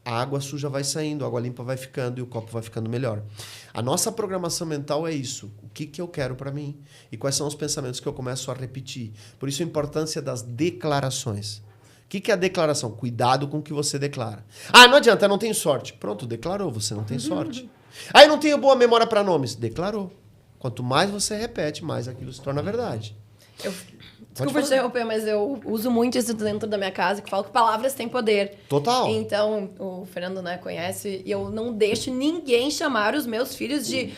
a água suja vai saindo, a água limpa vai ficando e o copo vai ficando melhor. A nossa programação mental é isso. O que eu quero para mim? E quais são os pensamentos que eu começo a repetir? Por isso a importância das declarações. O que é a declaração? Cuidado com o que você declara. Não adianta, eu não tenho sorte. Pronto, declarou, você não tem sorte. Eu não tenho boa memória para nomes. Declarou. Quanto mais você repete, mais aquilo se torna verdade. Desculpa te interromper, mas eu uso muito isso dentro da minha casa, que falo que palavras têm poder. Total. Então, o Fernando, né, conhece, e eu não deixo ninguém chamar os meus filhos de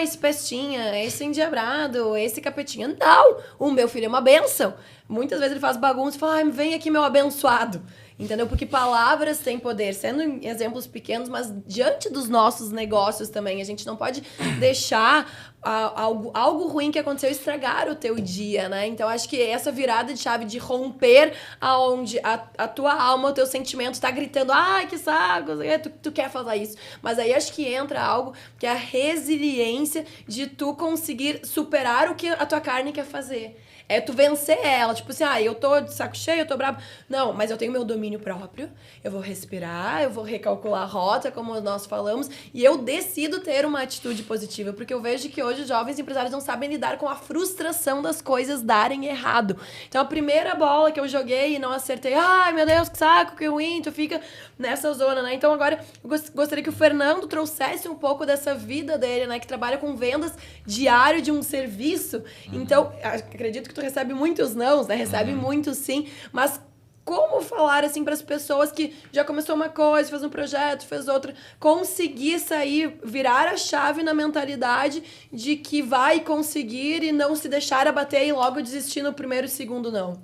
esse pestinha, esse endiabrado, esse capetinha. Não! O meu filho é uma bênção. Muitas vezes ele faz bagunça e fala, vem aqui, meu abençoado. Entendeu? Porque palavras têm poder, sendo em exemplos pequenos, mas diante dos nossos negócios também. A gente não pode deixar algo ruim que aconteceu estragar o teu dia, né? Então, acho que essa virada de chave de romper aonde a tua alma, o teu sentimento tá gritando, que saco, tu quer falar isso. Mas aí acho que entra algo que é a resiliência de tu conseguir superar o que a tua carne quer fazer. É tu vencer ela. Tipo assim, eu tô de saco cheio, eu tô bravo. Não, mas eu tenho meu domínio próprio. Eu vou respirar, eu vou recalcular a rota, como nós falamos. E eu decido ter uma atitude positiva. Porque eu vejo que hoje os jovens empresários não sabem lidar com a frustração das coisas darem errado. Então, a primeira bola que eu joguei e não acertei. Ai, meu Deus, que saco, que ruim. Tu fica nessa zona, né? Então, agora, eu gostaria que o Fernando trouxesse um pouco dessa vida dele, né? Que trabalha com vendas diário de um serviço. Então, acredito que tu recebe muitos nãos, né? Recebe muitos sim, mas como falar assim para as pessoas que já começou uma coisa, fez um projeto, fez outra, conseguir sair, virar a chave na mentalidade de que vai conseguir e não se deixar abater e logo desistir no primeiro e segundo não.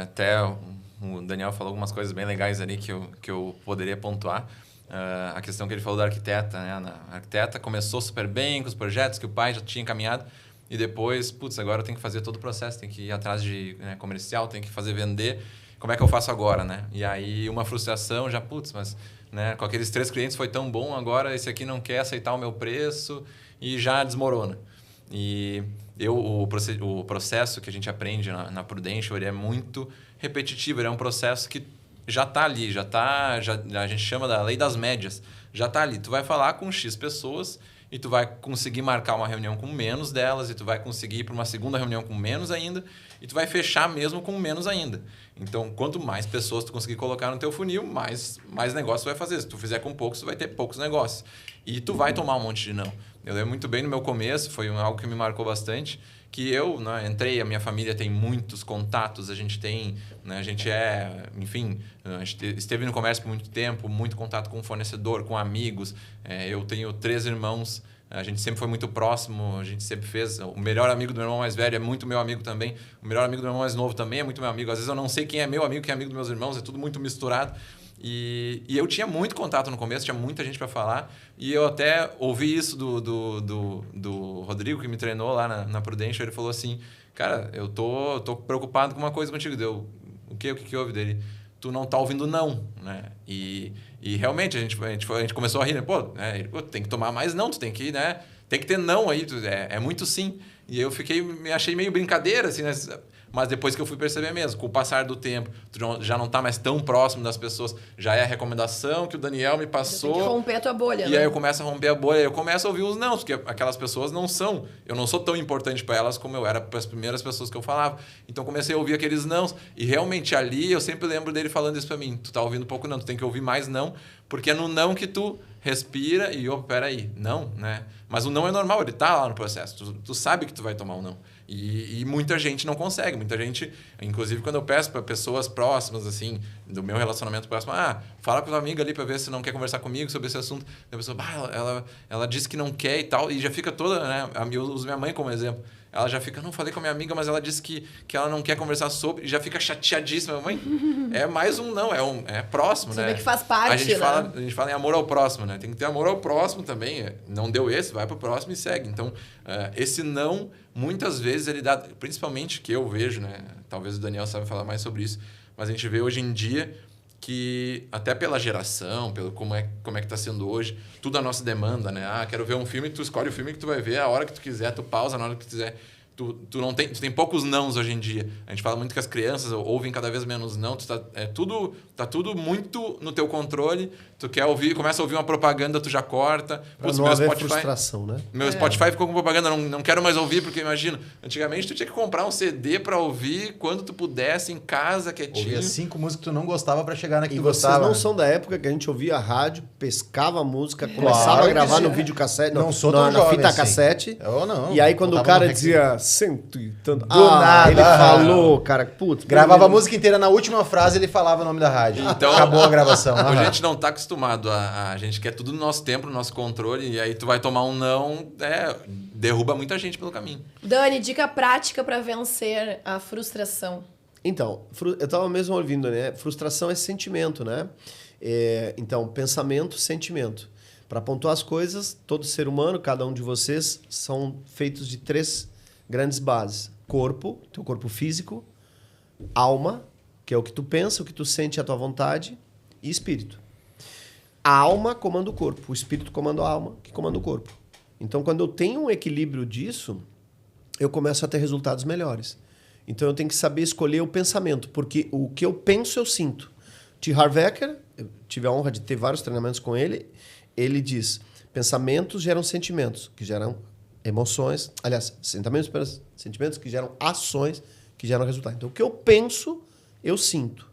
Até o Daniel falou algumas coisas bem legais ali que eu poderia pontuar. A questão que ele falou da arquiteta, né? A arquiteta começou super bem com os projetos que o pai já tinha encaminhado. E depois, agora eu tenho que fazer todo o processo, tenho que ir atrás de comercial, tenho que fazer vender. Como é que eu faço agora, né? E aí uma frustração, já, mas né, com aqueles 3 clientes foi tão bom, agora esse aqui não quer aceitar o meu preço e já desmorona. E o processo que a gente aprende na Prudential, ele é muito repetitivo, ele é um processo que já está ali, a gente chama da lei das médias, já está ali. Tu vai falar com X pessoas e tu vai conseguir marcar uma reunião com menos delas, e tu vai conseguir ir para uma segunda reunião com menos ainda, e tu vai fechar mesmo com menos ainda. Então, quanto mais pessoas tu conseguir colocar no teu funil, mais negócio tu vai fazer. Se tu fizer com poucos, tu vai ter poucos negócios. E tu vai tomar um monte de não. Eu lembro muito bem no meu começo, foi algo que me marcou bastante, que eu entrei, a minha família tem muitos contatos, a gente tem, né, a gente esteve no comércio por muito tempo, muito contato com fornecedor, com amigos. Eu tenho 3 irmãos, a gente sempre foi muito próximo, a gente sempre fez. O melhor amigo do meu irmão mais velho é muito meu amigo também, o melhor amigo do meu irmão mais novo também é muito meu amigo. Às vezes eu não sei quem é meu amigo, quem é amigo dos meus irmãos, é tudo muito misturado. E eu tinha muito contato no começo, tinha muita gente para falar, e eu até ouvi isso do Rodrigo, que me treinou lá na Prudential. Ele falou assim, cara, eu tô preocupado com uma coisa contigo. O que houve dele? Tu não tá ouvindo não, né? E realmente a gente começou a rir, né? Tem que tomar mais não, tu tem que, né? Tem que ter não aí, é muito sim. E aí eu me achei meio brincadeira, assim, né? Mas depois que eu fui perceber mesmo, com o passar do tempo, tu já não tá mais tão próximo das pessoas, já é a recomendação que o Daniel me passou. Tem que romper a tua bolha, E né? aí eu começo a romper a bolha, eu começo a ouvir os não, porque aquelas pessoas não são. Eu não sou tão importante para elas como eu era para as primeiras pessoas que eu falava. Então comecei a ouvir aqueles nãos. E realmente ali eu sempre lembro dele falando isso para mim. Tu tá ouvindo pouco não, tu tem que ouvir mais não, porque é no não que tu respira e, peraí, não, né? Mas o não é normal, ele tá lá no processo. Tu sabe que tu vai tomar um não. E muita gente não consegue. Muita gente, inclusive quando eu peço para pessoas próximas, assim, do meu relacionamento próximo, fala com a tua amiga ali para ver se não quer conversar comigo sobre esse assunto. E a pessoa, ela disse que não quer e tal, e já fica toda, né? Eu uso minha mãe como exemplo. Ela já fica, não, falei com a minha amiga, mas ela disse que ela não quer conversar sobre, e já fica chateadíssima. Mãe, é mais um não, é próximo, Você né? vê que faz parte, a gente né? a gente fala em amor ao próximo, né? Tem que ter amor ao próximo também. Não deu esse, vai pro próximo e segue. Então, esse não, muitas vezes, ele dá, principalmente que eu vejo, né? Talvez o Daniel saiba falar mais sobre isso, mas a gente vê hoje em dia que, até pela geração, pelo como é que tá sendo hoje, tudo a nossa demanda, né? Quero ver um filme, tu escolhe o filme que tu vai ver a hora que tu quiser, tu pausa na hora que tu quiser. Tu tem poucos nãos hoje em dia. A gente fala muito que as crianças ouvem cada vez menos não. Tá tudo muito no teu controle. Tu quer ouvir, começa a ouvir uma propaganda, tu já corta. Pra não haver frustração, né? Meu Spotify ficou com propaganda, não quero mais ouvir, porque imagina, antigamente tu tinha que comprar um CD pra ouvir quando tu pudesse, em casa, quietinho. Ouvia 5 músicas que tu não gostava pra chegar na que E tu vocês gostava. não são da época que a gente ouvia a rádio, pescava a música, começava a gravar que no sim. videocassete, Não sou tão na jovem fita assim. cassete. Eu não. E aí quando o Botava cara no dizia cento e tanto... Do nada. Ele falou, cara, putz... Gravava a beleza. música inteira, na última frase ele falava o nome da rádio. Então, acabou a gravação. Hoje Aham. a gente não tá acostumado, a gente quer tudo no nosso tempo, no nosso controle, e aí tu vai tomar um não, derruba muita gente pelo caminho. Dani, dica prática pra vencer a frustração. Então, eu tava mesmo ouvindo, né? Frustração é sentimento, né? Então, pensamento, sentimento. Para pontuar as coisas, todo ser humano, cada um de vocês, são feitos de 3 grandes bases. Corpo, teu corpo físico, alma, que é o que tu pensa, o que tu sente, a tua vontade, e espírito. A alma comanda o corpo, o espírito comanda a alma, que comanda o corpo. Então, quando eu tenho um equilíbrio disso, eu começo a ter resultados melhores. Então, eu tenho que saber escolher o pensamento, porque o que eu penso, eu sinto. T. Harv Eker, eu tive a honra de ter vários treinamentos com ele, ele diz, pensamentos geram sentimentos, que geram emoções, aliás, sentimentos que geram ações, que geram resultado. Então, o que eu penso, eu sinto.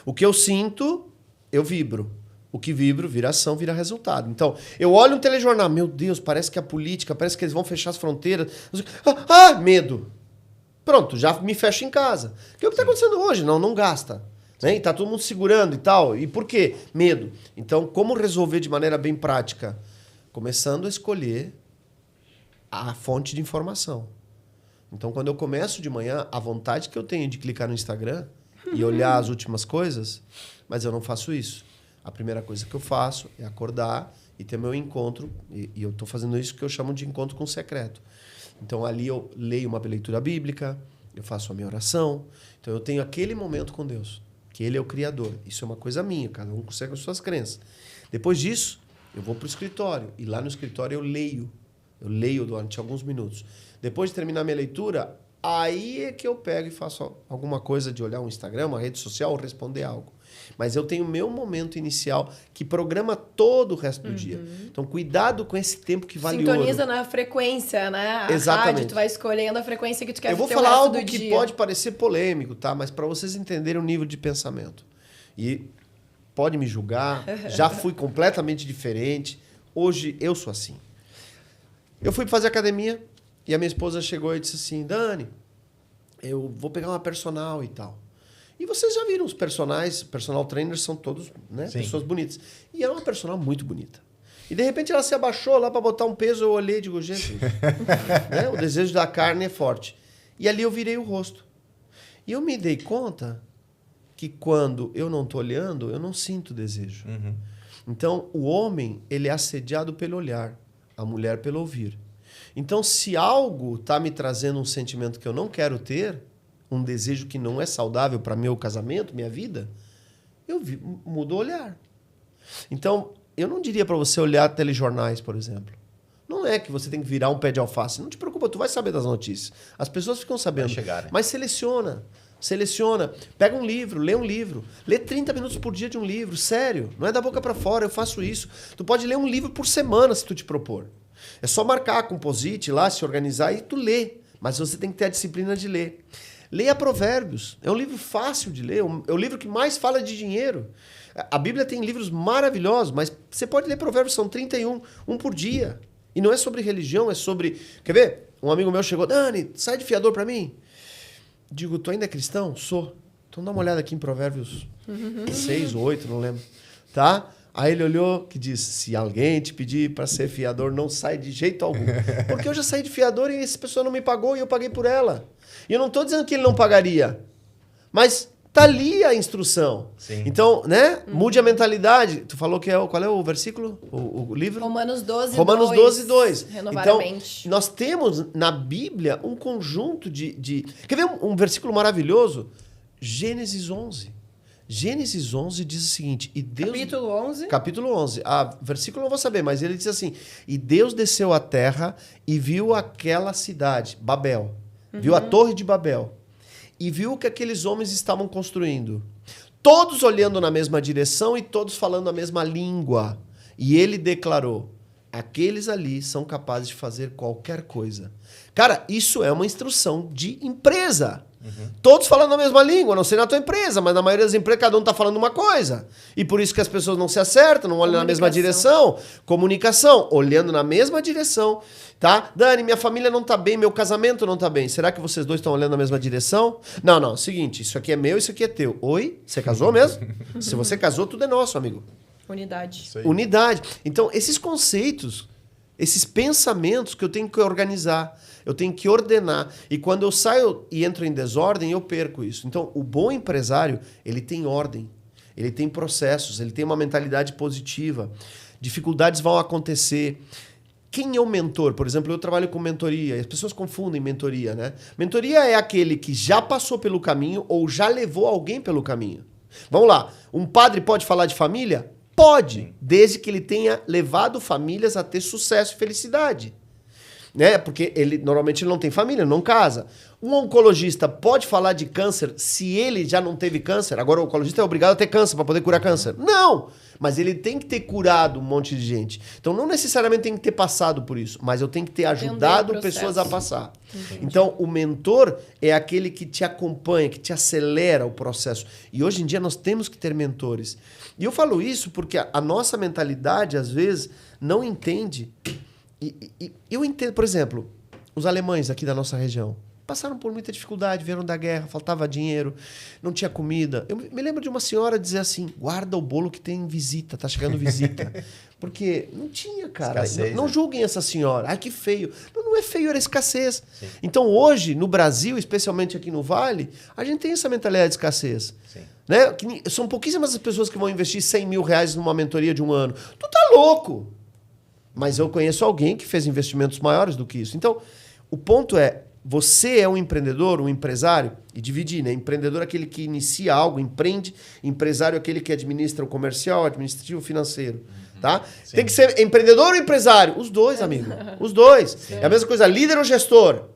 O que eu sinto, eu vibro. O que vibro vira ação, vira resultado. Então, eu olho um telejornal, meu Deus, parece que a política, parece que eles vão fechar as fronteiras. Medo. Pronto, já me fecho em casa. Que é o que está acontecendo hoje, não gasta. Né? E tá todo mundo segurando e tal. E por quê? Medo. Então, como resolver de maneira bem prática? Começando a escolher a fonte de informação. Então, quando eu começo de manhã, a vontade que eu tenho de clicar no Instagram e olhar as últimas coisas, mas eu não faço isso. A primeira coisa que eu faço é acordar e ter meu encontro, e eu estou fazendo isso que eu chamo de encontro com o secreto. Então, ali eu leio uma leitura bíblica, eu faço a minha oração, então eu tenho aquele momento com Deus, que Ele é o Criador. Isso é uma coisa minha, cada um consegue as suas crenças. Depois disso, eu vou para o escritório, e lá no escritório eu leio durante alguns minutos. Depois de terminar minha leitura, aí é que eu pego e faço alguma coisa de olhar um Instagram, uma rede social, ou responder algo. Mas eu tenho o meu momento inicial que programa todo o resto do dia. Então, cuidado com esse tempo que vale ouro. Sintoniza na frequência, né? A Exatamente. rádio, tu vai escolhendo a frequência que tu quer Eu vou ter falar o resto algo do que dia. pode parecer polêmico, tá? Mas para vocês entenderem o nível de pensamento. E pode me julgar, já fui completamente diferente. Hoje eu sou assim. Eu fui fazer academia e a minha esposa chegou e disse assim, Dani, eu vou pegar uma personal e tal. E vocês já viram os personal trainers são todos, né, pessoas bonitas. E era uma personal muito bonita. E de repente ela se abaixou lá para botar um peso, eu olhei e digo, gente, né, o desejo da carne é forte. E ali eu virei o rosto. E eu me dei conta que quando eu não estou olhando, eu não sinto desejo. Então, o homem, ele é assediado pelo olhar, a mulher pelo ouvir. Então, se algo está me trazendo um sentimento que eu não quero ter, um desejo que não é saudável para meu casamento, minha vida, eu mudo o olhar. Então, eu não diria para você olhar telejornais, por exemplo. Não é que você tem que virar um pé de alface. Não te preocupe preocupa, tu vai saber das notícias. As pessoas ficam sabendo. Vai chegar, né? Mas seleciona. Pega um livro, lê um livro. Lê 30 minutos por dia de um livro, sério. Não é da boca para fora, eu faço isso. Tu pode ler um livro por semana se tu te propor. É só marcar com post-it lá, se organizar e tu lê. Mas você tem que ter a disciplina de ler. Leia Provérbios. É um livro fácil de ler. É o livro que mais fala de dinheiro. A Bíblia tem livros maravilhosos, mas você pode ler Provérbios, são 31, um por dia. E não é sobre religião, é sobre... Quer ver? Um amigo meu chegou, Dani, sai de fiador para mim. Digo, tu ainda é cristão? Sou. Então dá uma olhada aqui em Provérbios 6 ou 8, não lembro. Tá? Aí ele olhou que disse, se alguém te pedir para ser fiador, não sai de jeito algum. Porque eu já saí de fiador e essa pessoa não me pagou e eu paguei por ela. E eu não estou dizendo que ele não pagaria. Mas tá ali a instrução. Sim. Então, né? Mude a mentalidade. Tu falou que qual é o versículo? O livro? Romanos 12, Romanos 12, 2. Renovar então, a mente. nós temos na Bíblia um conjunto de... Quer ver um versículo maravilhoso? Gênesis 11. Gênesis 11 diz o seguinte... E Deus, Capítulo 11. Capítulo 11. Versículo eu não vou saber, mas ele diz assim... E Deus desceu à terra e viu aquela cidade, Babel. Viu a torre de Babel. E viu o que aqueles homens estavam construindo. Todos olhando na mesma direção e todos falando a mesma língua. E ele declarou, aqueles ali são capazes de fazer qualquer coisa. Cara, isso é uma instrução de empresa. Todos falando a mesma língua, não sei na tua empresa, mas na maioria das empresas cada um está falando uma coisa. E por isso que as pessoas não se acertam, não olham na mesma direção. Comunicação, olhando na mesma direção. Tá? Dani, minha família não tá bem, meu casamento não tá bem. Será que vocês dois estão olhando na mesma direção? Não, seguinte, isso aqui é meu, isso aqui é teu. Oi? Você casou mesmo? Se você casou, tudo é nosso, amigo. Unidade. Isso aí. Unidade. Então, esses conceitos, esses pensamentos que eu tenho que organizar, eu tenho que ordenar. E quando eu saio e entro em desordem, eu perco isso. Então, o bom empresário, ele tem ordem, ele tem processos, ele tem uma mentalidade positiva. Dificuldades vão acontecer. Quem é o mentor? Por exemplo, eu trabalho com mentoria. As pessoas confundem mentoria, né? Mentoria é aquele que já passou pelo caminho ou já levou alguém pelo caminho. Vamos lá. Um padre pode falar de família? Pode, desde que ele tenha levado famílias a ter sucesso e felicidade. Né? Porque ele normalmente não tem família, não casa. Um oncologista pode falar de câncer se ele já não teve câncer? Agora o oncologista é obrigado a ter câncer para poder curar câncer? Não! Mas ele tem que ter curado um monte de gente. Então não necessariamente tem que ter passado por isso, mas eu tenho que ter ajudado pessoas a passar. Entendi. Então o mentor é aquele que te acompanha, que te acelera o processo. E hoje em dia nós temos que ter mentores. E eu falo isso porque a nossa mentalidade às vezes não entende. E eu entendo, por exemplo, os alemães aqui da nossa região passaram por muita dificuldade, vieram da guerra, faltava dinheiro, não tinha comida. Eu me lembro de uma senhora dizer assim, guarda o bolo que tem visita, tá chegando visita. Porque não tinha, cara. Escassez, não né? julguem essa senhora. Ai, que feio. Não é feio, era escassez. Sim. Então hoje, no Brasil, especialmente aqui no Vale, a gente tem essa mentalidade de escassez. Sim. Né? São pouquíssimas as pessoas que vão investir 100 mil reais numa mentoria de um ano. Tu tá louco! Mas eu conheço alguém que fez investimentos maiores do que isso. Então, o ponto é, você é um empreendedor, um empresário, e dividir, né? Empreendedor é aquele que inicia algo, empreende. Empresário é aquele que administra o comercial, administrativo, financeiro. Tá? Tem que ser empreendedor ou empresário? Os dois, amigo. Os dois. É a mesma coisa, líder ou gestor?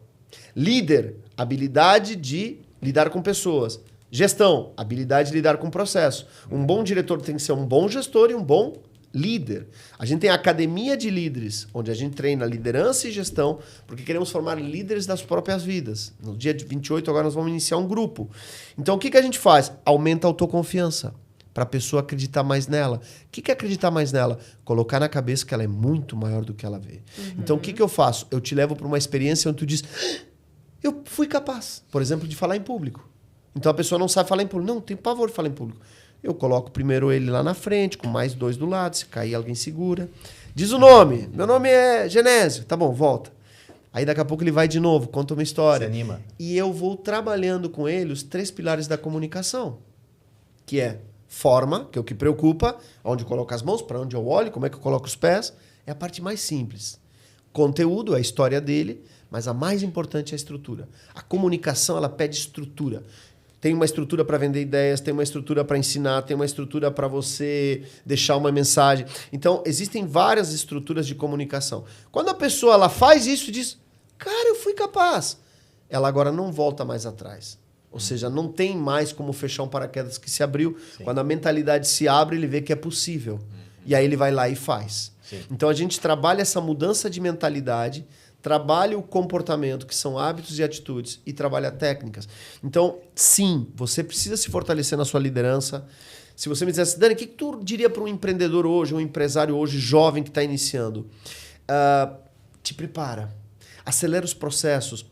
Líder, habilidade de lidar com pessoas. Gestão, habilidade de lidar com processo. Um bom diretor tem que ser um bom gestor e um bom líder. A gente tem a academia de líderes, onde a gente treina liderança e gestão, porque queremos formar líderes das próprias vidas. No dia de 28, agora nós vamos iniciar um grupo. Então, o que a gente faz? Aumenta a autoconfiança, para a pessoa acreditar mais nela. O que é acreditar mais nela? Colocar na cabeça que ela é muito maior do que ela vê. Então, o que eu faço? Eu te levo para uma experiência onde tu diz, eu fui capaz, por exemplo, de falar em público. Então, a pessoa não sabe falar em público. Não, tem pavor de falar em público. Eu coloco primeiro ele lá na frente, com mais 2 do lado. Se cair, alguém segura. Diz o nome. Meu nome é Genésio. Tá bom, volta. Aí daqui a pouco ele vai de novo, conta uma história. Se anima. E eu vou trabalhando com ele os 3 pilares da comunicação. Que é forma, que é o que preocupa, onde eu coloco as mãos, para onde eu olho, como é que eu coloco os pés. É a parte mais simples. Conteúdo, é a história dele, mas a mais importante é a estrutura. A comunicação, ela pede estrutura. Tem uma estrutura para vender ideias, tem uma estrutura para ensinar, tem uma estrutura para você deixar uma mensagem. Então, existem várias estruturas de comunicação. Quando a pessoa ela faz isso, diz, Cara, eu fui capaz. Ela agora não volta mais atrás. Ou seja, não tem mais como fechar um paraquedas que se abriu. Sim. Quando a mentalidade se abre, ele vê que é possível. E aí ele vai lá e faz. Sim. Então a gente trabalha essa mudança de mentalidade, trabalha o comportamento, que são hábitos e atitudes, e trabalha técnicas. Então, sim, você precisa se fortalecer na sua liderança. Se você me dissesse, Dani, o que tu diria para um empreendedor hoje, um empresário hoje jovem que está iniciando? Te prepara. Acelera os processos.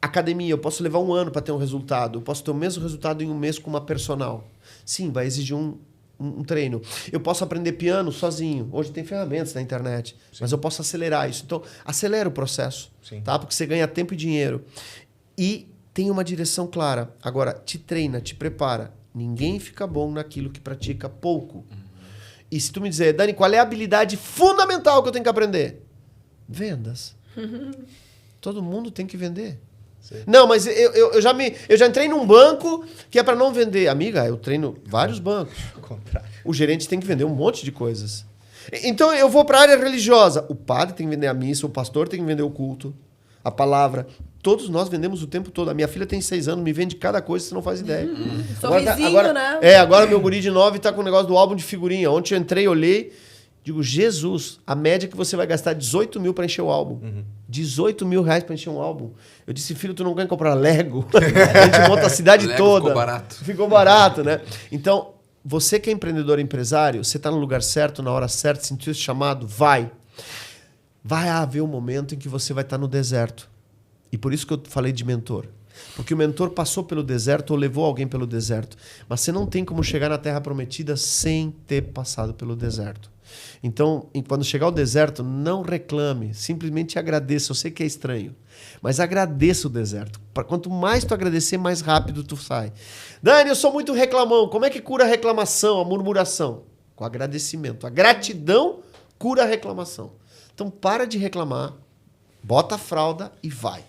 Academia, eu posso levar 1 ano para ter um resultado. Eu posso ter o mesmo resultado em 1 mês com uma personal. Sim, vai exigir um treino. Eu posso aprender piano sozinho. Hoje tem ferramentas na internet. Sim. Mas eu posso acelerar isso. Então, acelera o processo. Sim. Tá? Porque você ganha tempo e dinheiro. E tem uma direção clara. Agora, te treina, te prepara. Ninguém fica bom naquilo que pratica pouco. E se tu me dizer, Dani, qual é a habilidade fundamental que eu tenho que aprender? Vendas. Todo mundo tem que vender. Sim. Não, mas eu já entrei num banco que é para não vender. Amiga, eu treino vários bancos. Ao contrário. O gerente tem que vender um monte de coisas. Então eu vou para a área religiosa. O padre tem que vender a missa, o pastor tem que vender o culto, a palavra. Todos nós vendemos o tempo todo. A minha filha tem 6 anos, me vende cada coisa, você não faz ideia. Sorrisinho, né? Agora meu guri de 9 tá com o negócio do álbum de figurinha. Ontem eu entrei, olhei, digo, Jesus, a média que você vai gastar 18 mil para encher o álbum. 18 mil reais para encher um álbum. Eu disse, filho, tu não quer comprar Lego? A gente monta a cidade Lego toda. Ficou barato. Ficou barato, né? Então, você que é empreendedor, empresário, você está no lugar certo, na hora certa, sentiu esse chamado, vai. Vai haver um momento em que você vai estar no deserto. E por isso que eu falei de mentor. Porque o mentor passou pelo deserto ou levou alguém pelo deserto. Mas você não tem como chegar na Terra Prometida sem ter passado pelo deserto. Então, quando chegar ao deserto, não reclame. Simplesmente agradeça. Eu sei que é estranho. Mas agradeça o deserto. Quanto mais tu agradecer, mais rápido tu sai. Dani, eu sou muito reclamão. Como é que cura a reclamação, a murmuração? Com agradecimento. A gratidão cura a reclamação. Então, para de reclamar. Bota a fralda e vai.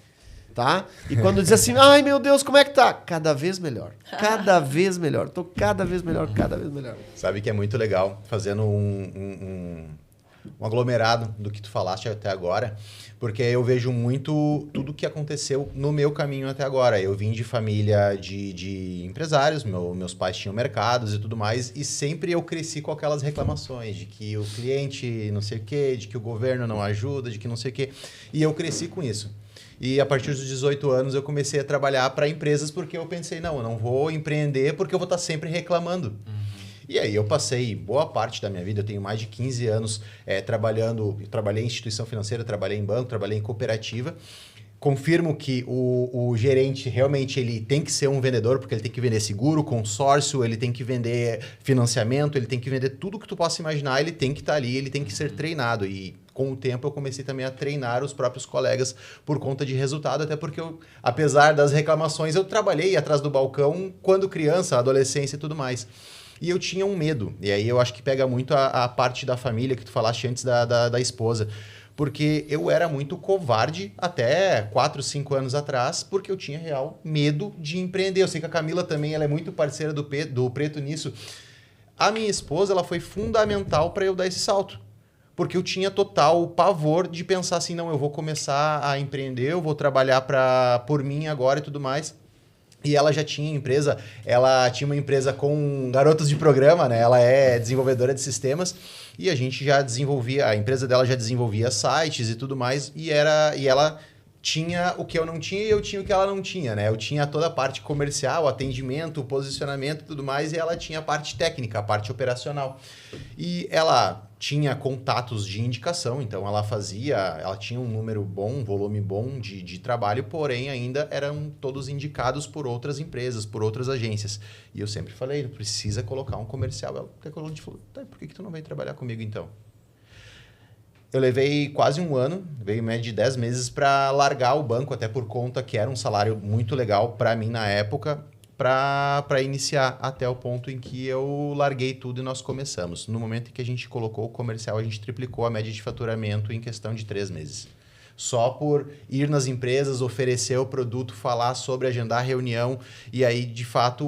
Tá? E quando diz assim, ai meu Deus, como é que tá? Cada vez melhor. Cada vez melhor. Tô cada vez melhor, cada vez melhor. Sabe que é muito legal, fazendo um aglomerado do que tu falaste até agora, porque eu vejo muito tudo que aconteceu no meu caminho até agora. Eu vim de família de empresários, meus pais tinham mercados e tudo mais, e sempre eu cresci com aquelas reclamações de que o cliente não sei o quê, de que o governo não ajuda, de que não sei o quê. E eu cresci com isso. E a partir dos 18 anos eu comecei a trabalhar para empresas porque eu pensei, não, eu não vou empreender porque eu vou estar sempre reclamando. E aí eu passei boa parte da minha vida, eu tenho mais de 15 anos trabalhando, trabalhei em instituição financeira, trabalhei em banco, trabalhei em cooperativa. Confirmo que o gerente realmente ele tem que ser um vendedor, porque ele tem que vender seguro, consórcio, ele tem que vender financiamento, ele tem que vender tudo que tu possa imaginar, ele tem que estar ali, ele tem que ser treinado. E com o tempo eu comecei também a treinar os próprios colegas por conta de resultado, até porque eu, apesar das reclamações, eu trabalhei atrás do balcão quando criança, adolescência e tudo mais. E eu tinha um medo, e aí eu acho que pega muito a parte da família que tu falaste antes da esposa. Porque eu era muito covarde até 4, 5 anos atrás, porque eu tinha real medo de empreender. Eu sei que a Camila também ela é muito parceira do Preto nisso. A minha esposa ela foi fundamental para eu dar esse salto. Porque eu tinha total pavor de pensar assim, não, eu vou começar a empreender, eu vou trabalhar por mim agora e tudo mais. E ela já tinha empresa, ela tinha uma empresa com garotos de programa, né? Ela é desenvolvedora de sistemas e a gente já desenvolvia, a empresa dela já desenvolvia sites e tudo mais e ela tinha o que eu não tinha e eu tinha o que ela não tinha, né? Eu tinha toda a parte comercial, atendimento, posicionamento e tudo mais e ela tinha a parte técnica, a parte operacional. E ela tinha contatos de indicação, então ela tinha um número bom, um volume bom de trabalho, porém ainda eram todos indicados por outras empresas, por outras agências. E eu sempre falei, precisa colocar um comercial. Ela falou, tá, por que tu não vem trabalhar comigo então? Eu levei quase 1 ano, veio em média de 10 meses para largar o banco, até por conta que era um salário muito legal para mim na época, para iniciar até o ponto em que eu larguei tudo e nós começamos. No momento em que a gente colocou o comercial, a gente triplicou a média de faturamento em questão de 3 meses. Só por ir nas empresas, oferecer o produto, falar sobre, agendar reunião. E aí, de fato,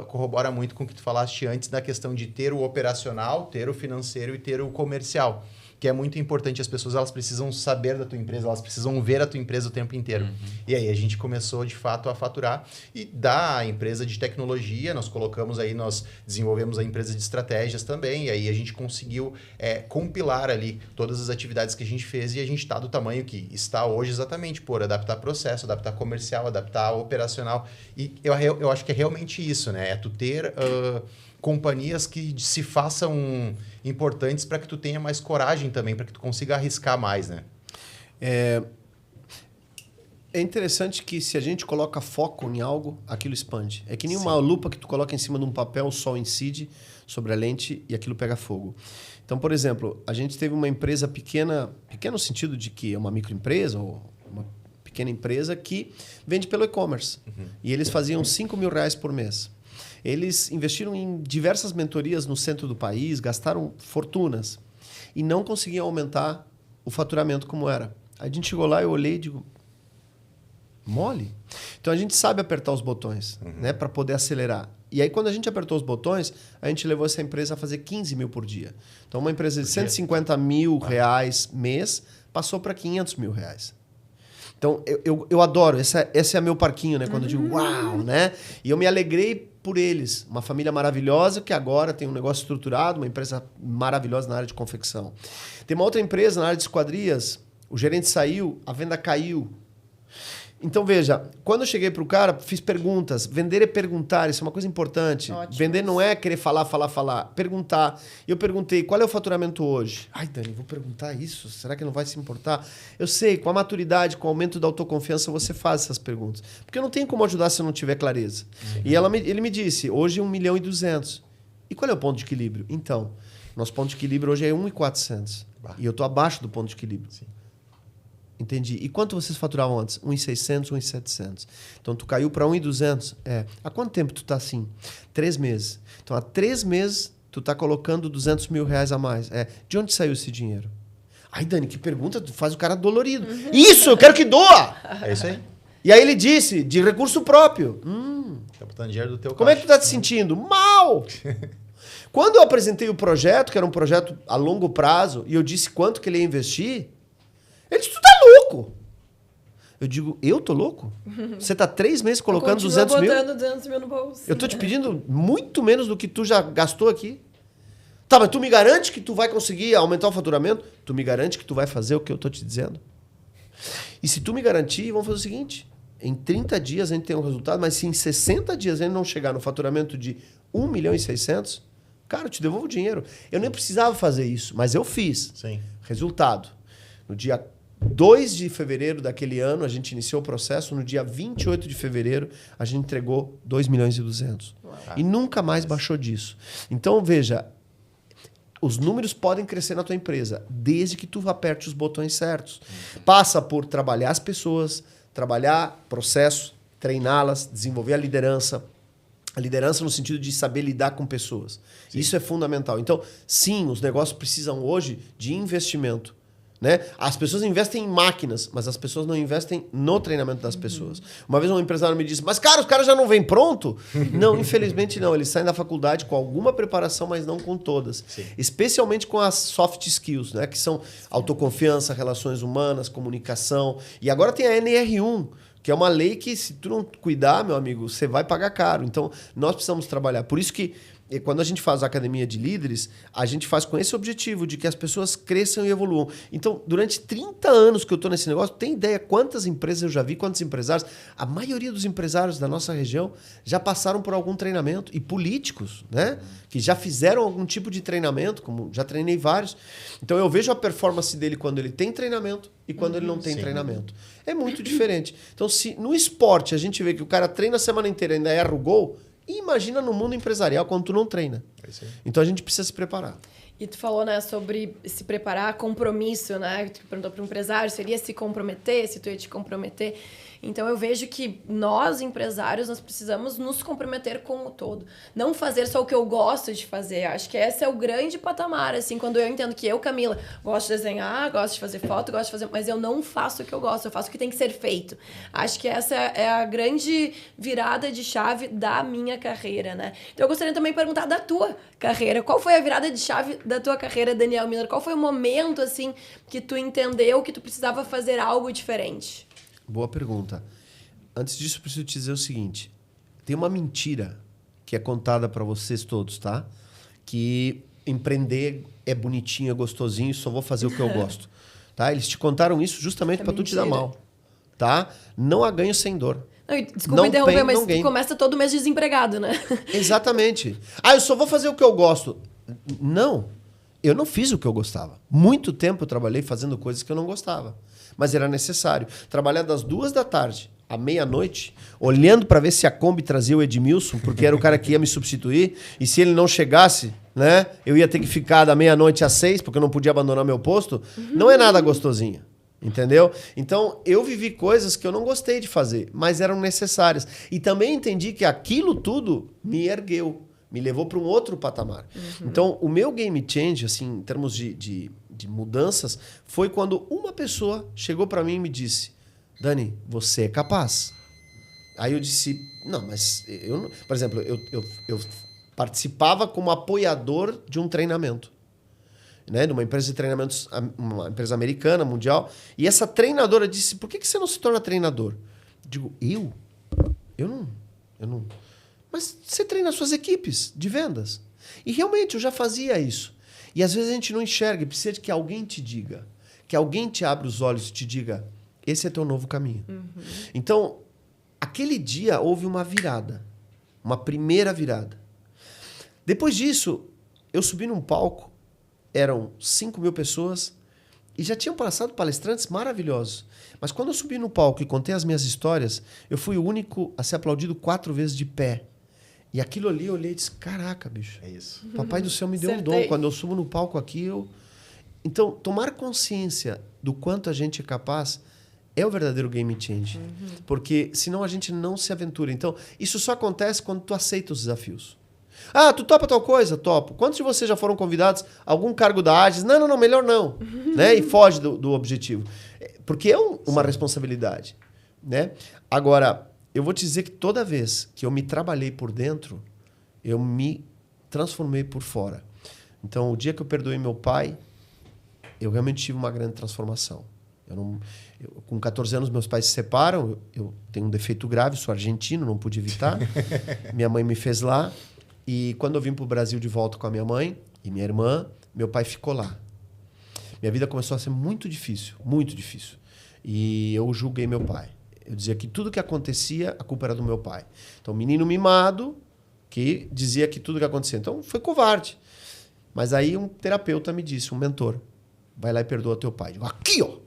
corrobora muito com o que tu falaste antes da questão de ter o operacional, ter o financeiro e ter o comercial. que é muito importante. As pessoas, elas precisam saber da tua empresa, elas precisam ver a tua empresa o tempo inteiro. E aí a gente começou, de fato, a faturar. E da empresa de tecnologia, nós desenvolvemos a empresa de estratégias também, e aí a gente conseguiu compilar ali todas as atividades que a gente fez, e a gente está do tamanho que está hoje exatamente por adaptar processo, adaptar comercial, adaptar operacional. E eu acho que é realmente isso, né? É tu ter companhias que se façam importantes para que tu tenha mais coragem também, para que tu consiga arriscar mais, né? É interessante que se a gente coloca foco em algo, aquilo expande. É que nem uma lupa que tu coloca em cima de um papel, o sol incide sobre a lente e aquilo pega fogo. Então, por exemplo, a gente teve uma empresa pequena no sentido de que é uma microempresa ou uma pequena empresa que vende pelo e-commerce. E eles faziam R$5.000 por mês. Eles investiram em diversas mentorias no centro do país, gastaram fortunas e não conseguiam aumentar o faturamento como era. A gente chegou lá, eu olhei e digo, mole? Então a gente sabe apertar os botões, né, para poder acelerar. E aí quando a gente apertou os botões, a gente levou essa empresa a fazer 15 mil por dia. Então uma empresa de R$150 mil mês passou para R$500 mil. Então eu adoro, esse é meu parquinho, né? Quando eu digo uau, né? E eu me alegrei por eles. Uma família maravilhosa que agora tem um negócio estruturado, uma empresa maravilhosa na área de confecção. Tem uma outra empresa na área de esquadrias, o gerente saiu, a venda caiu. Então, veja, quando eu cheguei para o cara, fiz perguntas. Vender é perguntar, isso é uma coisa importante. Ótimo. Vender não é querer falar. Perguntar. E eu perguntei, qual é o faturamento hoje? Ai, Dani, vou perguntar isso? Será que não vai se importar? Eu sei, com a maturidade, com o aumento da autoconfiança, você faz essas perguntas. Porque eu não tenho como ajudar se eu não tiver clareza. E ele me disse, hoje 1.200.000. E qual é o ponto de equilíbrio? Então, nosso ponto de equilíbrio hoje é 1.400. E eu estou abaixo do ponto de equilíbrio. Sim. Entendi. E quanto vocês faturavam antes? 1.600, 1.700. Então, tu caiu para 1.200. Há quanto tempo tu tá assim? 3 meses. Então, há 3 meses, tu tá colocando R$200 mil a mais. De onde saiu esse dinheiro? Ai, Dani, que pergunta. Tu faz o cara dolorido. Isso, eu quero que doa! É isso aí. E aí ele disse, de recurso próprio. Tá botando dinheiro do teu Como é que tu tá te sentindo? Mal! Quando eu apresentei o projeto, que era um projeto a longo prazo, e eu disse quanto que ele ia investir, ele disse, tu tá louco? Eu digo, eu tô louco? Você tá 3 meses colocando 200 mil? Botando 200 mil no bolso. Eu tô te pedindo muito menos do que tu já gastou aqui. Tá, mas tu me garante que tu vai conseguir aumentar o faturamento? Tu me garante que tu vai fazer o que eu tô te dizendo? E se tu me garantir, vamos fazer o seguinte. Em 30 dias a gente tem um resultado, mas se em 60 dias a gente não chegar no faturamento de 1.600.000, cara, eu te devolvo o dinheiro. Eu nem precisava fazer isso, mas eu fiz. Sim. Resultado. No dia 2 de fevereiro daquele ano, a gente iniciou o processo. No dia 28 de fevereiro, a gente entregou 2.200.000. E nunca mais baixou disso. Então, veja, os números podem crescer na tua empresa, desde que tu aperte os botões certos. Passa por trabalhar as pessoas, trabalhar processo, treiná-las, desenvolver a liderança. A liderança no sentido de saber lidar com pessoas. Sim. Isso é fundamental. Então, sim, os negócios precisam hoje de investimento. Né? As pessoas investem em máquinas, mas as pessoas não investem no treinamento das pessoas. Uma vez um empresário me disse, mas cara, os caras já não vêm pronto? Não, infelizmente não. Eles saem da faculdade com alguma preparação, mas não com todas. Sim. Especialmente com as soft skills, né? Que são autoconfiança, relações humanas, comunicação. E agora tem a NR1, que é uma lei que, se tu não cuidar, meu amigo, você vai pagar caro. Então, nós precisamos trabalhar. Por isso que, quando a gente faz a Academia de Líderes, a gente faz com esse objetivo de que as pessoas cresçam e evoluam. Então, durante 30 anos que eu estou nesse negócio, tem ideia quantas empresas eu já vi, quantos empresários? A maioria dos empresários da nossa região já passaram por algum treinamento. E políticos, né? Que já fizeram algum tipo de treinamento, como já treinei vários. Então, eu vejo a performance dele quando ele tem treinamento e quando ele não tem treinamento. É muito diferente. Então, se no esporte a gente vê que o cara treina a semana inteira e ainda erra o gol, imagina no mundo empresarial quando tu não treina. Então a gente precisa se preparar. E tu falou, né, sobre se preparar, compromisso, né? Tu perguntou para o empresário, seria se comprometer, se tu ia te comprometer. Então, eu vejo que nós, empresários, nós precisamos nos comprometer com o todo. Não fazer só o que eu gosto de fazer. Acho que esse é o grande patamar, assim, quando eu entendo que eu, Camila, gosto de desenhar, gosto de fazer foto, gosto de fazer... Mas eu não faço o que eu gosto, eu faço o que tem que ser feito. Acho que essa é a grande virada de chave da minha carreira, né? Então, eu gostaria também de perguntar da tua carreira. Qual foi a virada de chave da tua carreira, Daniel Miller, qual foi o momento, assim, que tu entendeu que tu precisava fazer algo diferente? Boa pergunta. Antes disso, eu preciso te dizer o seguinte. Tem uma mentira que é contada para vocês todos, tá? Que empreender é bonitinho, é gostosinho e só vou fazer o que eu gosto. Tá? Eles te contaram isso justamente para tu te dar mal. Tá? Não há ganho sem dor. Não, desculpa interromper, pain, mas no gain. tu começa todo mês desempregado, né? Exatamente. Eu só vou fazer o que eu gosto. Não. Eu não fiz o que eu gostava. Muito tempo eu trabalhei fazendo coisas que eu não gostava. Mas era necessário. Trabalhar das 2h à meia-noite, olhando para ver se a Kombi trazia o Edmilson, porque era o cara que ia me substituir. E se ele não chegasse, né, eu ia ter que ficar da meia-noite às 6, porque eu não podia abandonar meu posto. Não é nada gostosinho. Entendeu? Então, eu vivi coisas que eu não gostei de fazer, mas eram necessárias. E também entendi que aquilo tudo me ergueu, me levou para um outro patamar. Então, o meu game change, assim, em termos de mudanças, foi quando uma pessoa chegou para mim e me disse: Dani, você é capaz. Aí eu disse: não, mas eu não... Por exemplo, eu participava como apoiador de um treinamento. Né, de uma empresa de treinamentos, uma empresa americana, mundial. E essa treinadora disse: por que você não se torna treinador? Eu digo: Eu não. Mas você treina as suas equipes de vendas. E realmente eu já fazia isso. E às vezes a gente não enxerga, e precisa de que alguém te diga, que alguém te abra os olhos e te diga: esse é teu novo caminho. Então, aquele dia houve uma virada, uma primeira virada. Depois disso, eu subi num palco. Eram 5.000 pessoas e já tinham passado palestrantes maravilhosos. Mas quando eu subi no palco e contei as minhas histórias, eu fui o único a ser aplaudido 4 vezes de pé. E aquilo ali eu olhei e disse: caraca, bicho. É isso. Papai do céu me deu um dom. Quando eu subo no palco aqui, eu... Então, tomar consciência do quanto a gente é capaz é o verdadeiro game change. Porque senão a gente não se aventura. Então, isso só acontece quando tu aceita os desafios. Tu topa tal coisa? Topo. Quantos de vocês já foram convidados a algum cargo da Agis? Não, melhor não. Né? E foge do objetivo. Porque é uma responsabilidade. Né? Agora, eu vou te dizer que toda vez que eu me trabalhei por dentro, eu me transformei por fora. Então, o dia que eu perdoei meu pai, eu realmente tive uma grande transformação. Com 14 anos, meus pais se separam. Eu tenho um defeito grave, sou argentino, não pude evitar. Minha mãe me fez lá. E quando eu vim para o Brasil de volta com a minha mãe e minha irmã, meu pai ficou lá. Minha vida começou a ser muito difícil, muito difícil. E eu julguei meu pai. Eu dizia que tudo que acontecia, a culpa era do meu pai. Então, menino mimado que dizia que tudo que acontecia. Então, foi covarde. Mas aí um terapeuta me disse, um mentor: vai lá e perdoa teu pai. Eu digo: aqui, ó!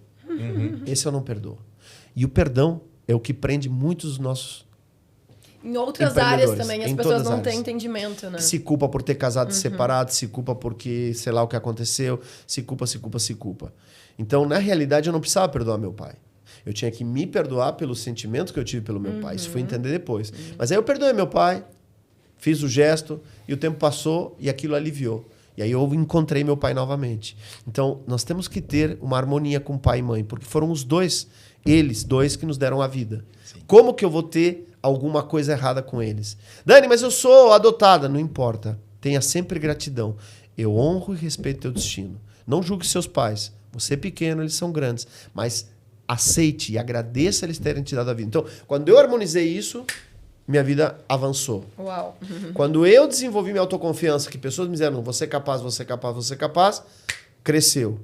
Esse eu não perdoo. E o perdão é o que prende muitos dos nossos... Em outras áreas também, as pessoas não têm entendimento, né? Se culpa por ter casado separado, se culpa porque sei lá o que aconteceu, se culpa. Então, na realidade, eu não precisava perdoar meu pai. Eu tinha que me perdoar pelos sentimentos que eu tive pelo meu pai. Isso foi entender depois. Mas aí eu perdoei meu pai, fiz o gesto, e o tempo passou e aquilo aliviou. E aí eu encontrei meu pai novamente. Então, nós temos que ter uma harmonia com pai e mãe, porque foram eles dois que nos deram a vida. Sim. Como que eu vou ter alguma coisa errada com eles? Dani, mas eu sou adotada. Não importa. Tenha sempre gratidão. Eu honro e respeito teu destino. Não julgue seus pais. Você é pequeno, eles são grandes. Mas aceite e agradeça eles terem te dado a vida. Então, quando eu harmonizei isso, minha vida avançou. Uau. Quando eu desenvolvi minha autoconfiança, que pessoas me disseram: você é capaz, cresceu.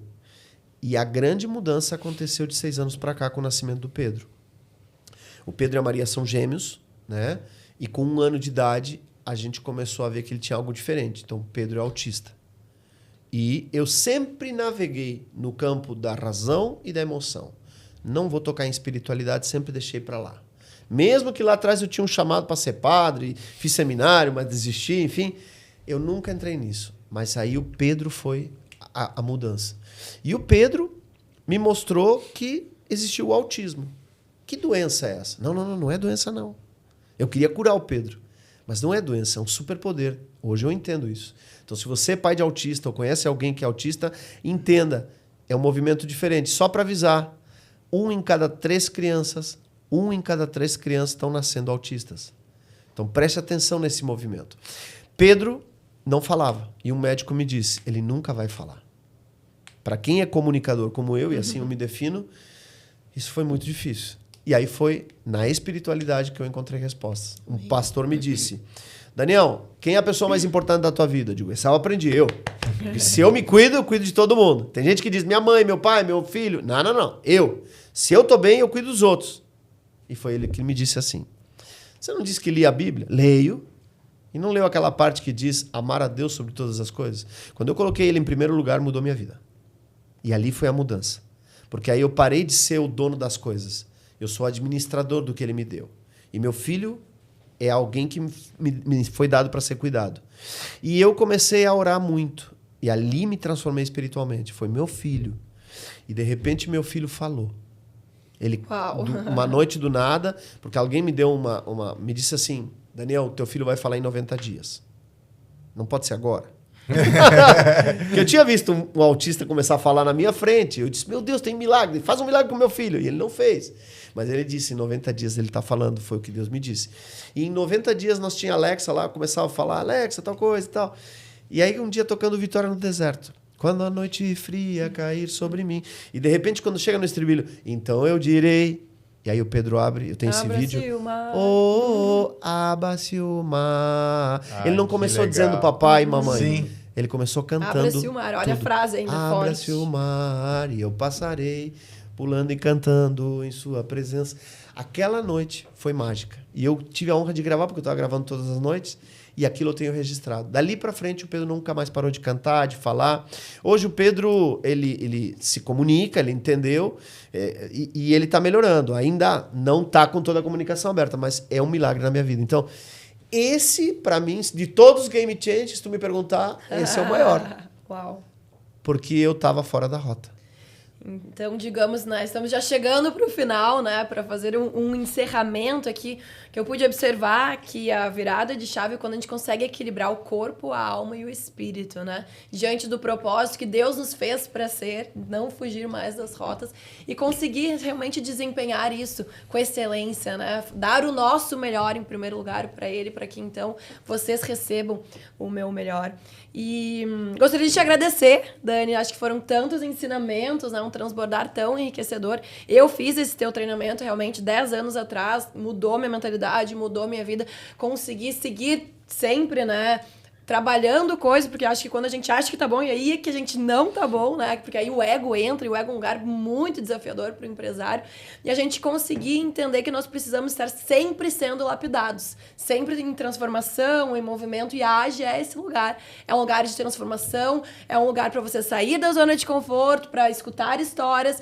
E a grande mudança aconteceu de 6 anos para cá, com o nascimento do Pedro. O Pedro e a Maria são gêmeos, né? E com 1 ano de idade, a gente começou a ver que ele tinha algo diferente. Então, o Pedro é autista. E eu sempre naveguei no campo da razão e da emoção. Não vou tocar em espiritualidade, sempre deixei para lá. Mesmo que lá atrás eu tinha um chamado para ser padre, fiz seminário, mas desisti, enfim. Eu nunca entrei nisso. Mas aí o Pedro foi a mudança. E o Pedro me mostrou que existiu o autismo. Que doença é essa? Não é doença, não. Eu queria curar o Pedro. Mas não é doença, é um superpoder. Hoje eu entendo isso. Então, se você é pai de autista ou conhece alguém que é autista, entenda. É um movimento diferente. Só para avisar, 1 em cada 3 crianças estão nascendo autistas. Então, preste atenção nesse movimento. Pedro não falava. E um médico me disse, ele nunca vai falar. Para quem é comunicador como eu, e assim eu me defino, isso foi muito difícil. E aí foi na espiritualidade que eu encontrei respostas. Um pastor me disse, Daniel, quem é a pessoa mais importante da tua vida? Eu digo, esse eu aprendi, eu. Porque se eu me cuido, eu cuido de todo mundo. Tem gente que diz, minha mãe, meu pai, meu filho. Não, não, não. Eu. Se eu tô bem, eu cuido dos outros. E foi ele que me disse assim, você não disse que lia a Bíblia? Leio. E não leu aquela parte que diz amar a Deus sobre todas as coisas? Quando eu coloquei ele em primeiro lugar, mudou minha vida. E ali foi a mudança. Porque aí eu parei de ser o dono das coisas. Eu sou administrador do que ele me deu. E meu filho é alguém que me foi dado para ser cuidado. E eu comecei a orar muito. E ali me transformei espiritualmente. Foi meu filho. E de repente meu filho falou. Ele, uma noite do nada, porque alguém me deu me disse assim, Daniel, teu filho vai falar em 90 dias. Não pode ser agora. Porque eu tinha visto um autista começar a falar na minha frente. Eu disse, meu Deus, tem milagre. Faz um milagre com meu filho. E ele não fez. Mas ele disse, em 90 dias ele está falando. Foi o que Deus me disse. E em 90 dias nós tínhamos a Alexa lá. Começava a falar, Alexa, tal coisa e tal. E aí um dia tocando Vitória no Deserto. Quando a noite fria cair sobre mim. E de repente quando chega no estribilho, então eu direi... E aí o Pedro abre, eu tenho esse vídeo. Oh, abra-se o mar. Ele não começou dizendo papai e mamãe. Sim. Ele começou cantando. Abra-se o mar, olha tudo. A frase ainda forte. Abra-se o mar e eu passarei, pulando e cantando em sua presença. Aquela noite foi mágica. E eu tive a honra de gravar, porque eu estava gravando todas as noites. E aquilo eu tenho registrado. Dali para frente, o Pedro nunca mais parou de cantar, de falar. Hoje o Pedro, ele se comunica, ele entendeu, e ele está melhorando. Ainda não está com toda a comunicação aberta, mas é um milagre na minha vida. Então, esse, para mim, de todos os game changers, se tu me perguntar, esse é o maior. Uau. Porque eu estava fora da rota. Então, digamos, né, estamos já chegando para o final, né, para fazer um encerramento aqui, que eu pude observar que a virada de chave é quando a gente consegue equilibrar o corpo, a alma e o espírito, né, diante do propósito que Deus nos fez para ser, não fugir mais das rotas e conseguir realmente desempenhar isso com excelência, né, dar o nosso melhor em primeiro lugar para Ele, para que então vocês recebam o meu melhor. E gostaria de te agradecer, Dani, acho que foram tantos ensinamentos, né, um transbordar tão enriquecedor. Eu fiz esse teu treinamento realmente 10 anos atrás, mudou minha mentalidade, mudou minha vida, consegui seguir sempre, né, trabalhando coisas, porque acho que quando a gente acha que tá bom, e aí é que a gente não tá bom, né? Porque aí o ego entra, e o ego é um lugar muito desafiador para o empresário, e a gente conseguir entender que nós precisamos estar sempre sendo lapidados, sempre em transformação, em movimento, e a AGE é esse lugar. É um lugar de transformação, é um lugar para você sair da zona de conforto, para escutar histórias,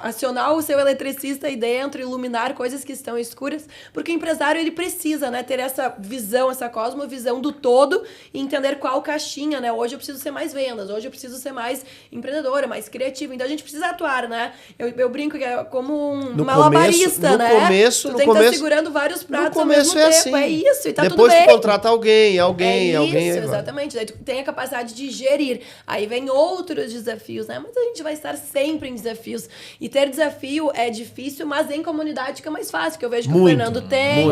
acionar o seu eletricista aí dentro, iluminar coisas que estão escuras, porque o empresário, ele precisa, né, ter essa visão, essa cosmovisão do todo e entender qual caixinha, né? Hoje eu preciso ser mais vendas, hoje eu preciso ser mais empreendedora, mais criativa. Então a gente precisa atuar, né? Eu brinco que é como um malabarista, né? Tu tem que estar segurando vários pratos ao mesmo tempo. Assim. É isso, e tá Depois tudo bem. Tu contrata alguém. Isso, exatamente. Daí tu tem a capacidade de gerir. Aí vem outros desafios, né? Mas a gente vai estar sempre em desafios. E ter desafio é difícil, mas em comunidade fica mais fácil, que eu vejo que o Fernando tem,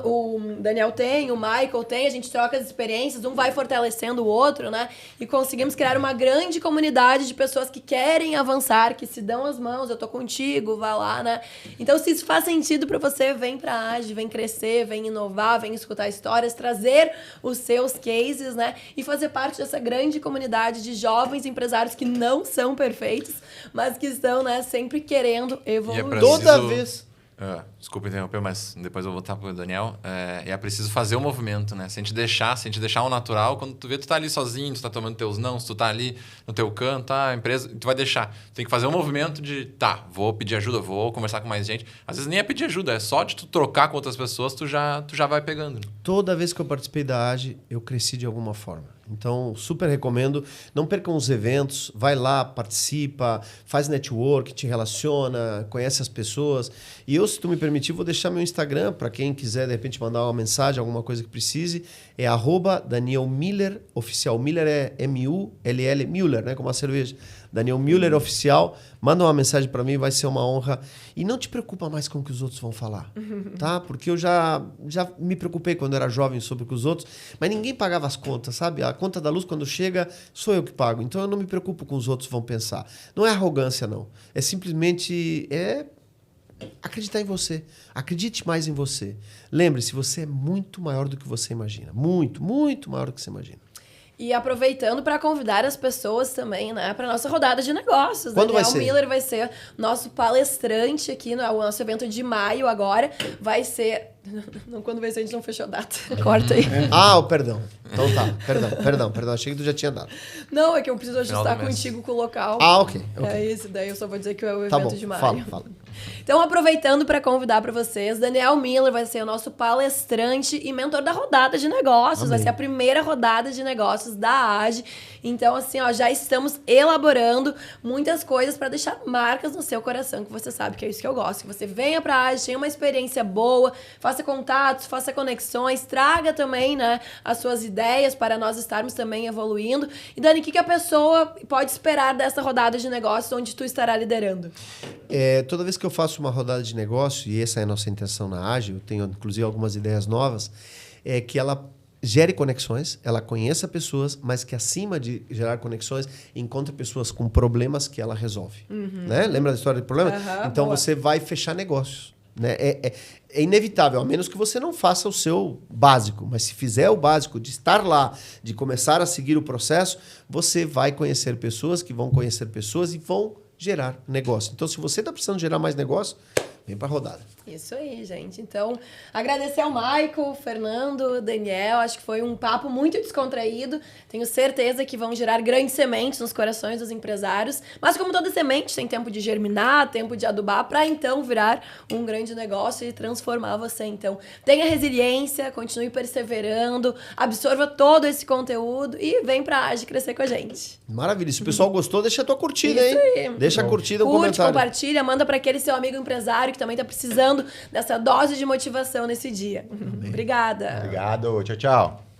o Daniel tem, o Michael tem, a gente troca as experiências, um vai fortalecendo o outro, né? E conseguimos criar uma grande comunidade de pessoas que querem avançar, que se dão as mãos, eu tô contigo, vai lá, né? Então, se isso faz sentido pra você, vem pra AGE, vem crescer, vem inovar, vem escutar histórias, trazer os seus cases, né? E fazer parte dessa grande comunidade de jovens empresários que não são perfeitos, mas que estão, né, sempre querendo evoluir. Toda vez... Desculpa interromper, mas depois eu vou voltar pro Daniel. É preciso fazer o movimento, né? Se a gente deixar o natural, quando tu vê, tu tá ali sozinho, tu tá tomando teus não, tu tá ali no teu canto, a empresa, tu vai deixar. Tu tem que fazer o movimento de, vou pedir ajuda, vou conversar com mais gente. Às vezes nem é pedir ajuda, é só de tu trocar com outras pessoas, tu já vai pegando. Toda vez que eu participei da AGE, eu cresci de alguma forma. Então, super recomendo. Não percam os eventos. Vai lá, participa, faz network, te relaciona, conhece as pessoas. E eu, se tu me permitir, vou deixar meu Instagram para quem quiser, de repente, mandar uma mensagem, alguma coisa que precise. É @DanielMiller, oficial. Miller é M-U-L-L, Müller, né? Como a cerveja. Daniel Müller Oficial. Manda uma mensagem para mim, vai ser uma honra. E não te preocupa mais com o que os outros vão falar, tá? Porque eu já me preocupei quando era jovem sobre o que os outros... Mas ninguém pagava as contas, sabe? A conta da luz, quando chega, sou eu que pago. Então eu não me preocupo com os outros vão pensar. Não é arrogância, não. É simplesmente... acreditar em você. Acredite mais em você. Lembre-se, você é muito maior do que você imagina. Muito, muito maior do que você imagina. E aproveitando para convidar as pessoas também, né, para nossa rodada de negócios. Quando vai Daniel ser? Müller vai ser nosso palestrante aqui no nosso evento de maio agora. Vai ser... Não, quando vai ser, a gente não fechou a data. Corta aí. Perdão. Então tá. Perdão. Achei que tu já tinha dado. Não, é que eu preciso ajustar Final do mês. contigo com o local. Ok. É isso, daí eu só vou dizer que é o Tá evento bom, de maio. fala. Então, aproveitando para convidar para vocês, Daniel Müller vai ser o nosso palestrante e mentor da rodada de negócios. Amém. Vai ser a primeira rodada de negócios da AGE. Então, assim, ó, já estamos elaborando muitas coisas para deixar marcas no seu coração, que você sabe que é isso que eu gosto. Que você venha para a AGE, tenha uma experiência boa, faça contatos, faça conexões, traga também, né, as suas ideias para nós estarmos também evoluindo. E, Dani, o que a pessoa pode esperar dessa rodada de negócios onde tu estará liderando? Toda vez que eu faço uma rodada de negócio, e essa é a nossa intenção na AGE, eu tenho inclusive algumas ideias novas, é que ela gere conexões, ela conheça pessoas, mas que acima de gerar conexões, encontre pessoas com problemas que ela resolve. Né? Lembra da história de problema? Então boa. você vai fechar negócios. Né? É inevitável, a menos que você não faça o seu básico. Mas se fizer o básico de estar lá, de começar a seguir o processo, você vai conhecer pessoas que vão conhecer pessoas e vão gerar negócio. Então, se você está precisando gerar mais negócio, vem para a rodada. Isso aí, gente. Então, agradecer ao Michael, Fernando, Daniel. Acho que foi um papo muito descontraído. Tenho certeza que vão gerar grandes sementes nos corações dos empresários. Mas como toda semente, tem tempo de germinar, tempo de adubar, para então virar um grande negócio e transformar você. Então, tenha resiliência, continue perseverando, absorva todo esse conteúdo e vem para a AGE crescer com a gente. Maravilha. Se o pessoal gostou, deixa a tua curtida, Isso hein? aí. Deixa a curtida, um Curte, comentário. compartilha, manda para aquele seu amigo empresário que também está precisando dessa dose de motivação nesse dia. Obrigada. Obrigado. Tchau, tchau.